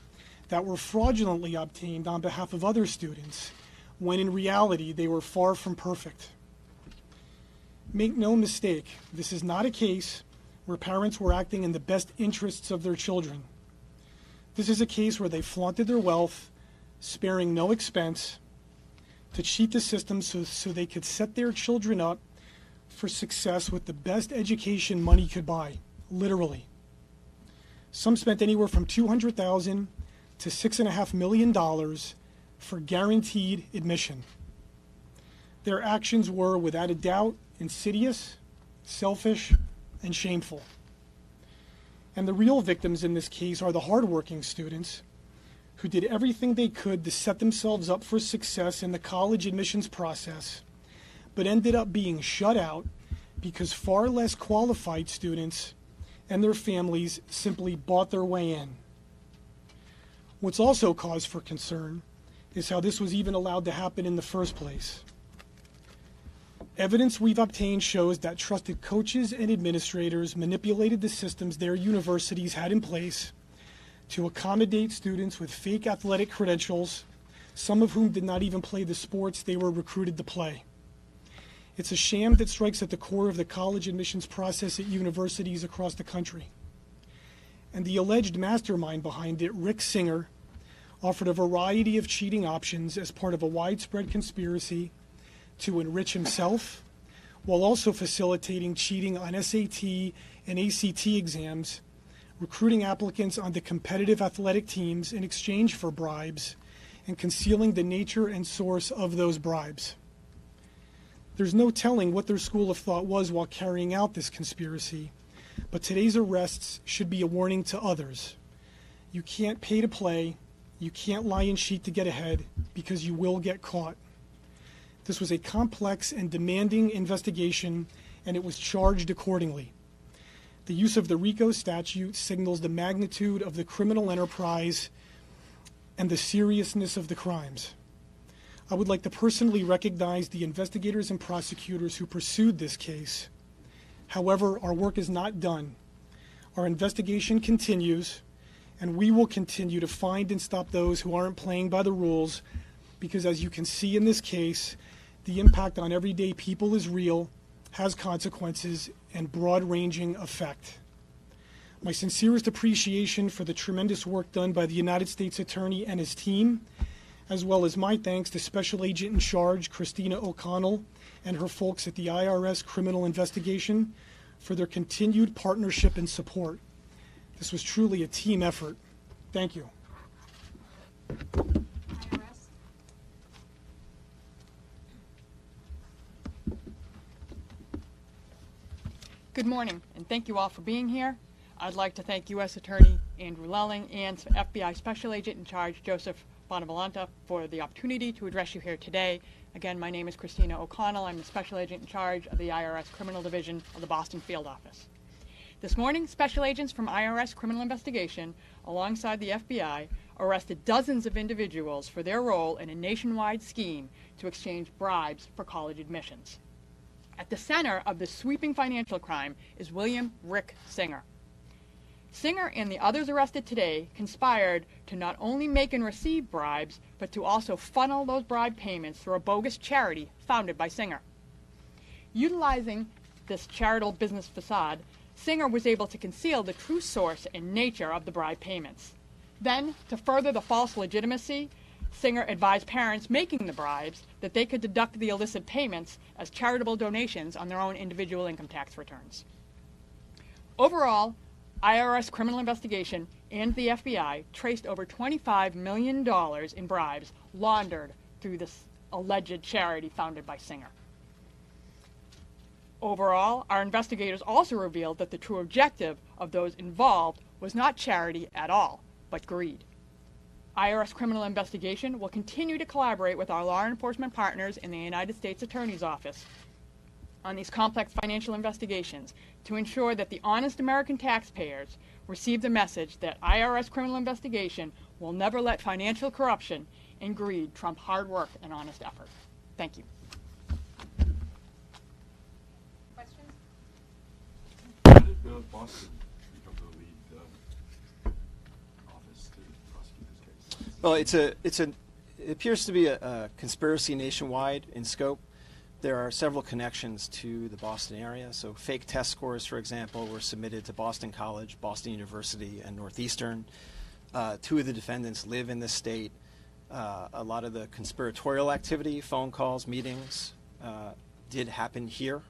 that were fraudulently obtained on behalf of other students, when in reality they were far from perfect. Make no mistake, this is not a case where parents were acting in the best interests of their children. This is a case where they flaunted their wealth, sparing no expense, to cheat the system so they could set their children up for success with the best education money could buy, literally. Some spent anywhere from $200,000 to $6.5 million for guaranteed admission. Their actions were, without a doubt, insidious, selfish, and shameful. And the real victims in this case are the hardworking students who did everything they could to set themselves up for success in the college admissions process, but ended up being shut out because far less qualified students and their families simply bought their way in. What's also cause for concern is how this was even allowed to happen in the first place. Evidence we've obtained shows that trusted coaches and administrators manipulated the systems their universities had in place to accommodate students with fake athletic credentials, some of whom did not even play the sports they were recruited to play. It's a sham that strikes at the core of the college admissions process at universities across the country. And the alleged mastermind behind it, Rick Singer, offered a variety of cheating options as part of a widespread conspiracy to enrich himself, while also facilitating cheating on SAT and ACT exams, recruiting applicants onto competitive athletic teams in exchange for bribes, and concealing the nature and source of those bribes. There's no telling what their school of thought was while carrying out this conspiracy, but today's arrests should be a warning to others. You can't pay to play, you can't lie and cheat to get ahead, because you will get caught. This was a complex and demanding investigation, and it was charged accordingly. The use of the RICO statute signals the magnitude of the criminal enterprise and the seriousness of the crimes. I would like to personally recognize the investigators and prosecutors who pursued this case. However, our work is not done. Our investigation continues, and we will continue to find and stop those who aren't playing by the rules, because as you can see in this case, the impact on everyday people is real, has consequences, and broad-ranging effect. My sincerest appreciation for the tremendous work done by the United States Attorney and his team, as well as my thanks to Special Agent in Charge Christina O'Connell and her folks at the IRS Criminal Investigation for their continued partnership and support. This was truly a team effort. Thank you. Good morning, and thank you all for being here. I'd like to thank U.S. Attorney Andrew Lelling and FBI Special Agent in Charge Joseph Bonavolenta for the opportunity to address you here today. Again, my name is Christina O'Connell. I'm the Special Agent in Charge of the IRS Criminal Division of the Boston Field Office. This morning, special agents from IRS Criminal Investigation, alongside the FBI, arrested dozens of individuals for their role in a nationwide scheme to exchange bribes for college admissions. At the center of this sweeping financial crime is William Rick Singer. Singer and the others arrested today conspired to not only make and receive bribes, but to also funnel those bribe payments through a bogus charity founded by Singer. Utilizing this charitable business facade, Singer was able to conceal the true source and nature of the bribe payments. Then, to further the false legitimacy, Singer advised parents making the bribes that they could deduct the illicit payments as charitable donations on their own individual income tax returns. Overall, IRS Criminal Investigation and the FBI traced over $25 million in bribes laundered through this alleged charity founded by Singer. Overall, our investigators also revealed that the true objective of those involved was not charity at all, but greed. IRS Criminal Investigation will continue to collaborate with our law enforcement partners in the United States Attorney's Office on these complex financial investigations to ensure that the honest American taxpayers receive the message that IRS Criminal Investigation will never let financial corruption and greed trump hard work and honest effort. Thank you. Questions? How did Boston become the lead office to prosecute this case? Well, it appears to be a conspiracy nationwide in scope. There are several connections to the Boston area. So fake test scores, for example, were submitted to Boston College, Boston University, and Northeastern. Two of the defendants live in the state. A lot of the conspiratorial activity, phone calls, meetings, did happen here.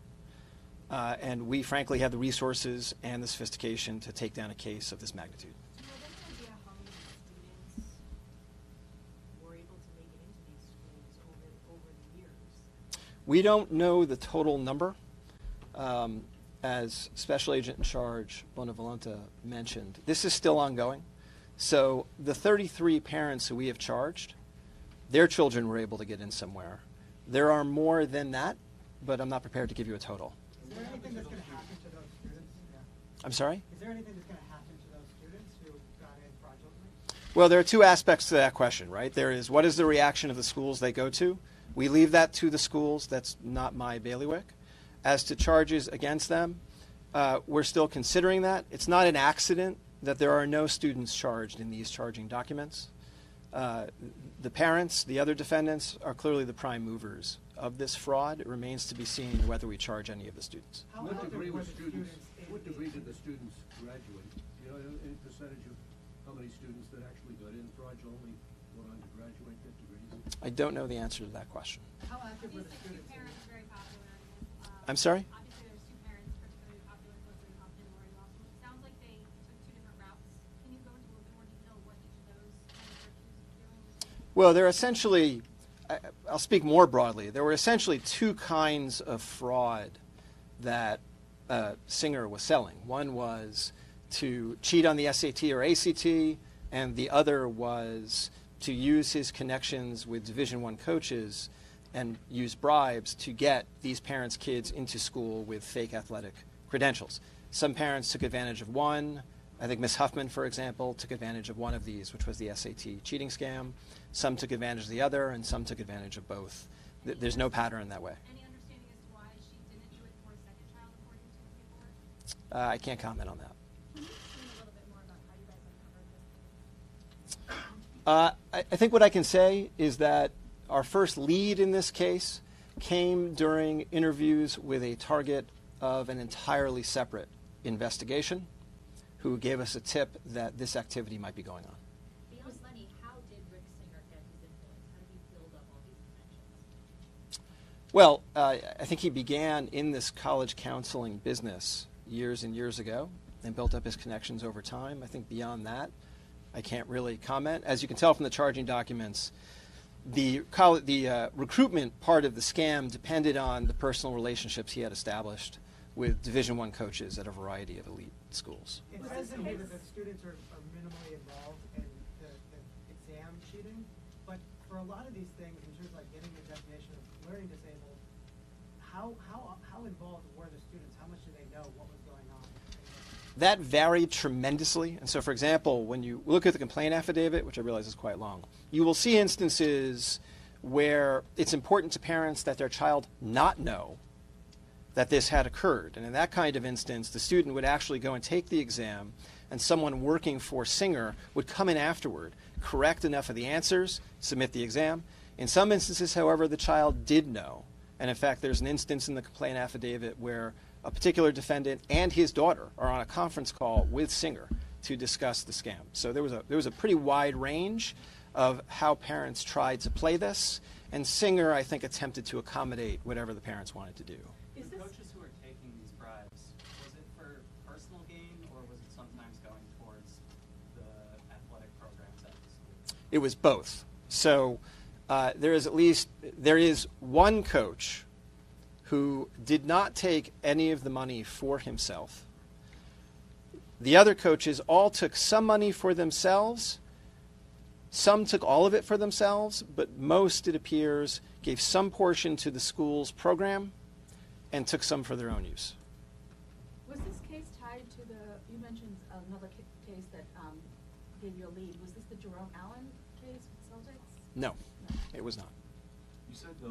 And we, frankly, have the resources and the sophistication to take down a case of this magnitude. Do you have any idea how many students were able to make an We don't know the total number. As Special Agent in Charge Bonavolenta mentioned, this is still ongoing. So the 33 parents who we have charged, their children were able to get in somewhere. There are more than that, but I'm not prepared to give you a total. Is there anything that's going to happen to those students? I'm sorry? Is there anything that's going to happen to those students who got in fraudulently? Well, there are two aspects to that question, right? There is, what is the reaction of the schools they go to? We leave that to the schools. That's not my bailiwick. As to charges against them, we're still considering that. It's not an accident that there are no students charged in these charging documents. The parents, the other defendants, are clearly the prime movers of this fraud. It remains to be seen whether we charge any of the students. What degree were students? What degree did the students graduate? Do you know any percentage of how many students that actually got in fraudulently went on to graduate, get degrees? I don't know the answer to that question. How active were the students? I'm sorry? Obviously, there's two parents particularly popular, close to Compton and Lori Law School. It sounds like they took two different routes. Can you go into a little bit more detail what each of those kind of churches are doing? Well, they're essentially, I'll speak more broadly. There were essentially two kinds of fraud that Singer was selling. One was to cheat on the SAT or ACT, and the other was to use his connections with Division I coaches and use bribes to get these parents' kids into school with fake athletic credentials. Some parents took advantage of one. I think Ms. Huffman, for example, took advantage of one of these, which was the SAT cheating scam. Some took advantage of the other, and some took advantage of both. There's no pattern that way. Any understanding as to why she didn't do it for a second child according to the paperwork? I can't comment on that. Can you explain a little bit more about how you guys uncovered this? I think what I can say is that our first lead in this case came during interviews with a target of an entirely separate investigation who gave us a tip that this activity might be going on. Beyond money, how did Rick Singer get his influence? How did he build up all these connections? Well, I think he began in this college counseling business years and years ago and built up his connections over time. I think beyond that, I can't really comment. As you can tell from the charging documents, the recruitment part of the scam depended on the personal relationships he had established with Division I coaches at a variety of elite schools. It says in here that the students are minimally involved in the exam cheating, but for a lot of these things, in terms of like getting the definition of learning disabled, how involved were the students? How much did they know what was going on? That varied tremendously. And so, for example, when you look at the complaint affidavit, which I realize is quite long, you will see instances where it's important to parents that their child not know that this had occurred. And in that kind of instance, the student would actually go and take the exam, and someone working for Singer would come in afterward, correct enough of the answers, submit the exam. In some instances, however, the child did know. And in fact, there's an instance in the complaint affidavit where a particular defendant and his daughter are on a conference call with Singer to discuss the scam. So there was a pretty wide range of how parents tried to play this, and Singer, I think, attempted to accommodate whatever the parents wanted to do. The coaches who are taking these bribes, was it for personal gain, or was it sometimes going towards the athletic programs at the school? It was both. So there is one coach who did not take any of the money for himself. The other coaches all took some money for themselves. Some took all of it for themselves, but most, it appears, gave some portion to the school's program and took some for their own use. Was this case tied to you mentioned another case that gave you a lead. Was this the Jerome Allen case with Celtics? No, it was not. You said the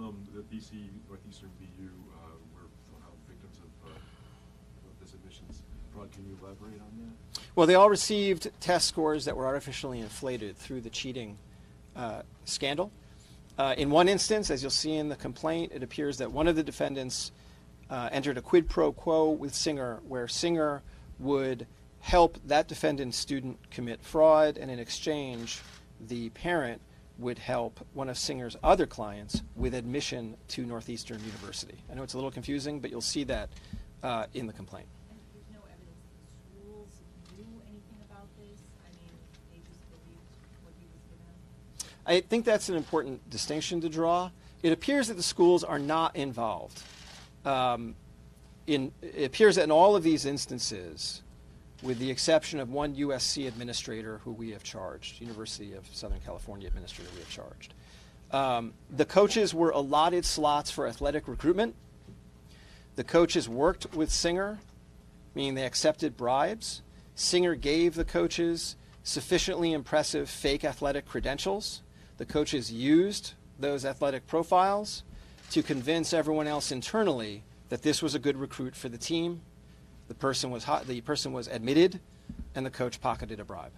BC Northeastern BU were somehow victims of this admissions fraud. Can you elaborate on that? Well, they all received test scores that were artificially inflated through the cheating scandal. In one instance, as you'll see in the complaint, it appears that one of the defendants entered a quid pro quo with Singer, where Singer would help that defendant's student commit fraud, and in exchange, the parent would help one of Singer's other clients with admission to Northeastern University. I know it's a little confusing, but you'll see that in the complaint. And there's no evidence that the schools knew anything about this? I mean, they just believed what he was giving them? I think that's an important distinction to draw. It appears that the schools are not involved. It appears that in all of these instances, with the exception of one USC administrator who we have charged, University of Southern California administrator we have charged, the coaches were allotted slots for athletic recruitment. The coaches worked with Singer, meaning they accepted bribes. Singer gave the coaches sufficiently impressive fake athletic credentials. The coaches used those athletic profiles to convince everyone else internally that this was a good recruit for the team. The person was admitted, and the coach pocketed a bribe.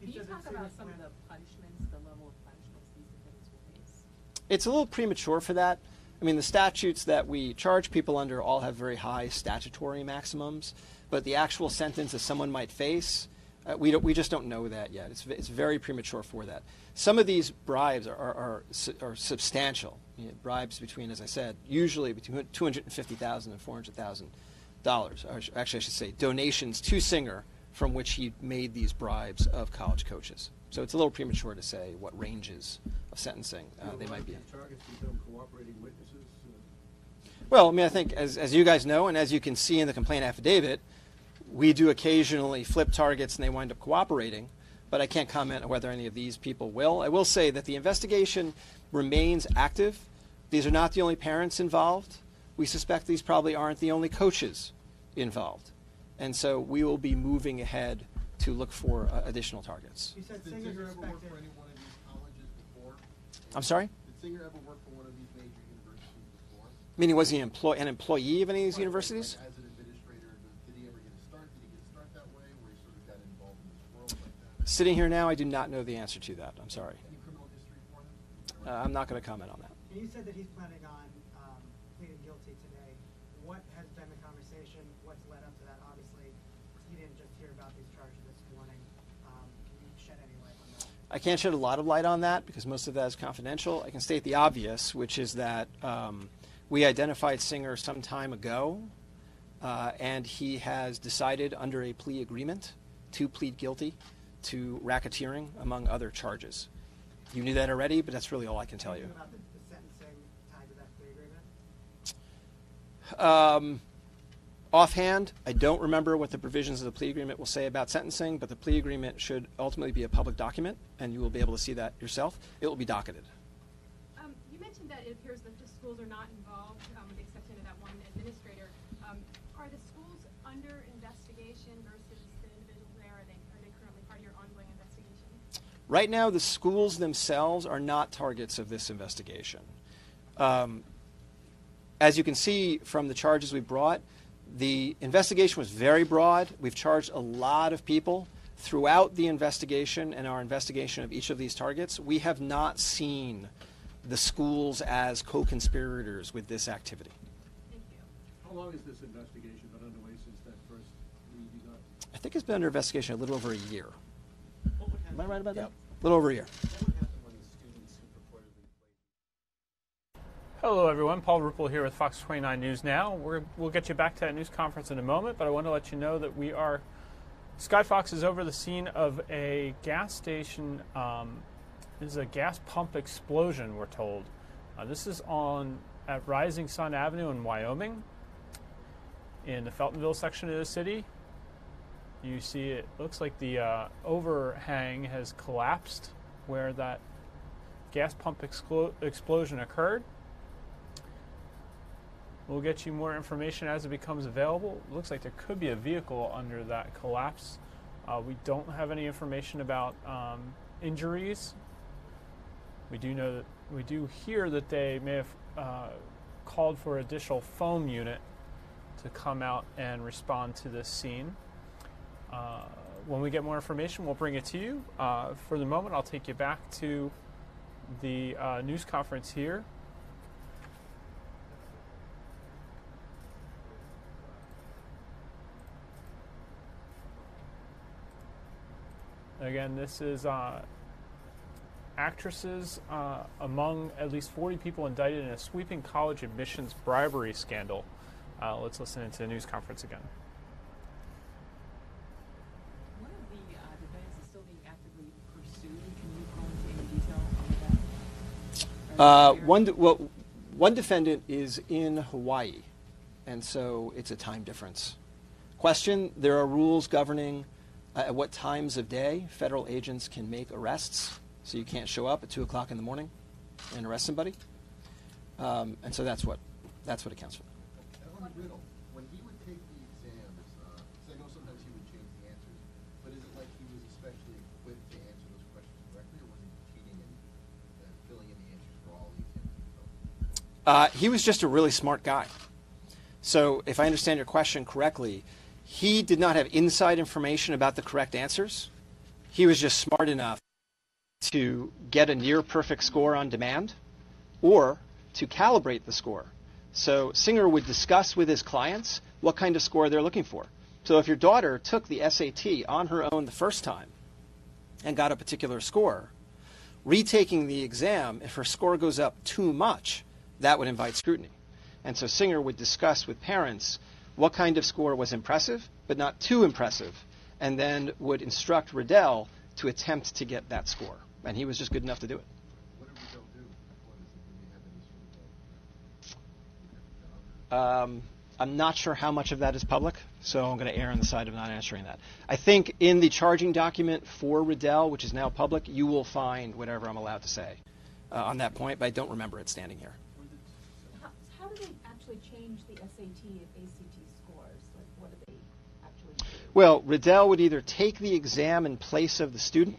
Can you talk about some of the punishments, the level of punishments these defendants will face? It's a little premature for that. I mean, the statutes that we charge people under all have very high statutory maximums, but the actual sentence that someone might face, we just don't know that yet. It's very premature for that. Some of these bribes are substantial. You know, bribes between, as I said, usually between $250,000 and $400,000. Actually, I should say donations to Singer from which he made these bribes of college coaches. So it's a little premature to say what ranges of sentencing they might be in. Targets become cooperating witnesses? Well, I mean, I think as you guys know, and as you can see in the complaint affidavit, we do occasionally flip targets and they wind up cooperating, but I can't comment on whether any of these people will. I will say that the investigation remains active. These are not the only parents involved. We suspect these probably aren't the only coaches involved. And so we will be moving ahead to look for additional targets. You said Did Singer ever work for any one of these colleges before? I'm sorry? Did Singer ever work for one of these major universities before? Meaning, was he an employee of any of these universities? Like as an administrator, did he ever get a start? Did he get a start that way, where he sort of got involved in this world like that? Sitting here now, I do not know the answer to that. I'm sorry. Any criminal history for him? I'm not going to comment on that. And you said that he's planning on pleading guilty today. What has been the conversation? What's led up to that? Obviously, he didn't just hear about these charges this morning. Can you shed any light on that? I can't shed a lot of light on that because most of that is confidential. I can state the obvious, which is that we identified Singer some time ago, and he has decided under a plea agreement to plead guilty to racketeering, among other charges. You knew that already, but that's really all I can tell you. About the sentencing tied to that plea agreement? Offhand, I don't remember what the provisions of the plea agreement will say about sentencing, but the plea agreement should ultimately be a public document, and you will be able to see that yourself. It will be docketed. You mentioned that it appears that the schools are not involved, with the exception of that one administrator. Are the schools under investigation versus the individuals there? Are they currently part of your ongoing investigation? Right now, the schools themselves are not targets of this investigation. As you can see from the charges we brought, the investigation was very broad. We've charged a lot of people throughout the investigation and our investigation of each of these targets. We have not seen the schools as co-conspirators with this activity. Thank you. How long has this investigation been underway since that first lead you got? I think it's been under investigation a little over a year. Am I right about that? A little over a year. Hello, everyone. Paul Ruppel here with Fox 29 News Now. We'll get you back to that news conference in a moment, but I want to let you know that Sky Fox is over the scene of a gas station. This is a gas pump explosion, we're told. This is at Rising Sun Avenue in Wyoming, in the Feltonville section of the city. You see it looks like the overhang has collapsed where that gas pump explosion occurred. We'll get you more information as it becomes available. It looks like there could be a vehicle under that collapse. We don't have any information about injuries. We do hear that they may have called for an additional foam unit to come out and respond to this scene. When we get more information, we'll bring it to you. For the moment, I'll take you back to the news conference here. Again, this is actresses among at least 40 people indicted in a sweeping college admissions bribery scandal. Let's listen into the news conference again. One of the defendants is still being actively pursued. Can you go into any detail on that? One defendant is in Hawaii, and so it's a time difference. Question, there are rules governing at what times of day federal agents can make arrests, so you can't show up at 2 o'clock in the morning and arrest somebody. And so that's what accounts for that. Ellen Riddle, when he would take the exams, because I know sometimes he would change the answers, but is it like he was especially equipped to answer those questions correctly, or was he cheating and filling in the answers for all the exams? He was just a really smart guy. So if I understand your question correctly, he did not have inside information about the correct answers. He was just smart enough to get a near perfect score on demand or to calibrate the score. So Singer would discuss with his clients what kind of score they're looking for. So if your daughter took the SAT on her own the first time and got a particular score, retaking the exam, if her score goes up too much, that would invite scrutiny. And so Singer would discuss with parents what kind of score was impressive, but not too impressive, and then would instruct Riddell to attempt to get that score. And he was just good enough to do it. What did Riddell do? Did he have any I'm not sure how much of that is public, so I'm going to err on the side of not answering that. I think in the charging document for Riddell, which is now public, you will find whatever I'm allowed to say on that point, but I don't remember it standing here. How do they actually change the SAT and ACT scores? Like, what do they actually do? Well, Riddell would either take the exam in place of the student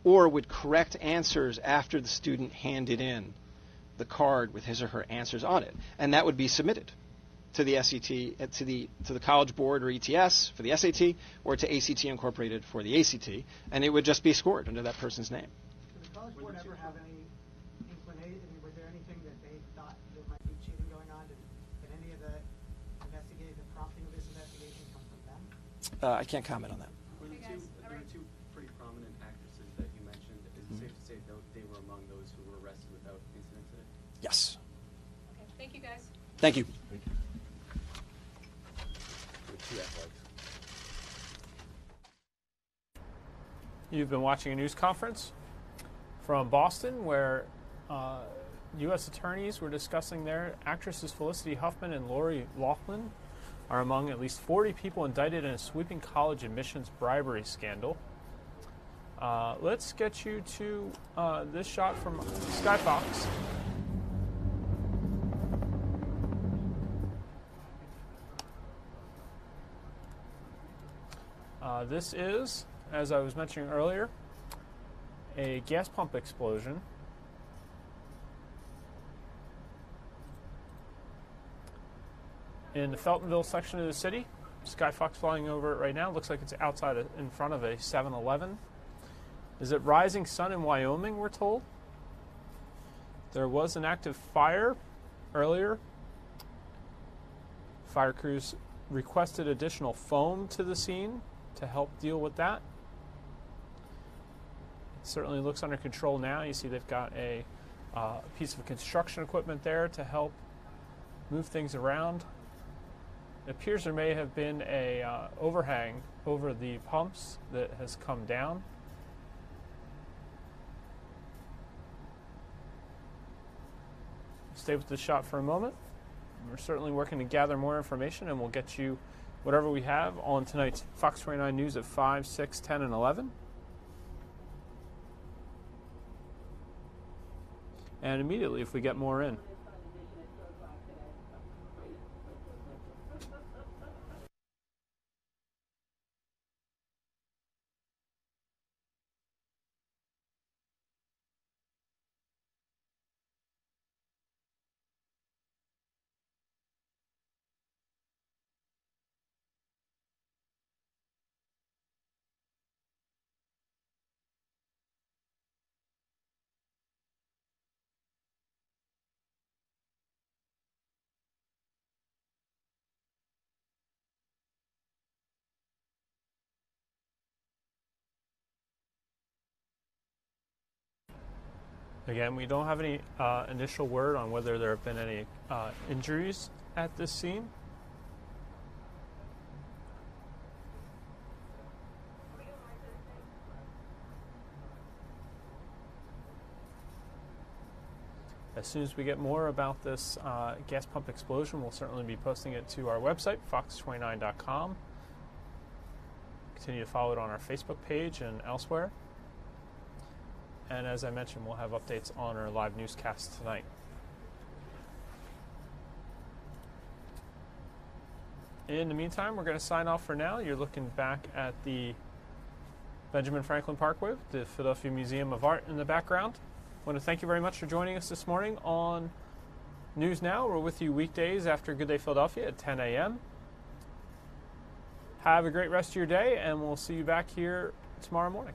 or would correct answers after the student handed in the card with his or her answers on it. And that would be submitted to the SAT, to the College Board or ETS for the SAT, or to ACT Incorporated for the ACT, and it would just be scored under that person's name. Did the College Board ever have any inclination? I mean, was there anything that they thought there might be cheating going on? Did any of the prompting of this investigation come from them? I can't comment on that. There were two pretty prominent actresses that you mentioned. Is it safe to say they were among those who were arrested without incident today? Yes. Okay, thank you guys. Thank you. You've been watching a news conference from Boston where U.S. attorneys were discussing there. Actresses Felicity Huffman and Lori Loughlin are among at least 40 people indicted in a sweeping college admissions bribery scandal. Let's get you to this shot from Sky Fox. This is, as I was mentioning earlier, a gas pump explosion. In the Feltonville section of the city. Sky Fox flying over it right now. Looks like it's outside in front of a 7-Eleven. Is it Rising Sun in Wyoming, we're told? There was an active fire earlier. Fire crews requested additional foam to the scene to help deal with that. It certainly looks under control now. You see they've got a piece of construction equipment there to help move things around. It appears there may have been a overhang over the pumps that has come down. Stay with this shot for a moment. We're certainly working to gather more information, and we'll get you whatever we have on tonight's Fox 29 News at 5, 6, 10, and 11. And immediately if we get more in. Again, we don't have any initial word on whether there have been any injuries at this scene. As soon as we get more about this gas pump explosion, we'll certainly be posting it to our website, fox29.com. Continue to follow it on our Facebook page and elsewhere. And as I mentioned, we'll have updates on our live newscast tonight. In the meantime, we're going to sign off for now. You're looking back at the Benjamin Franklin Parkway, the Philadelphia Museum of Art in the background. I want to thank you very much for joining us this morning on News Now. We're with you weekdays after Good Day Philadelphia at 10 a.m. Have a great rest of your day, and we'll see you back here tomorrow morning.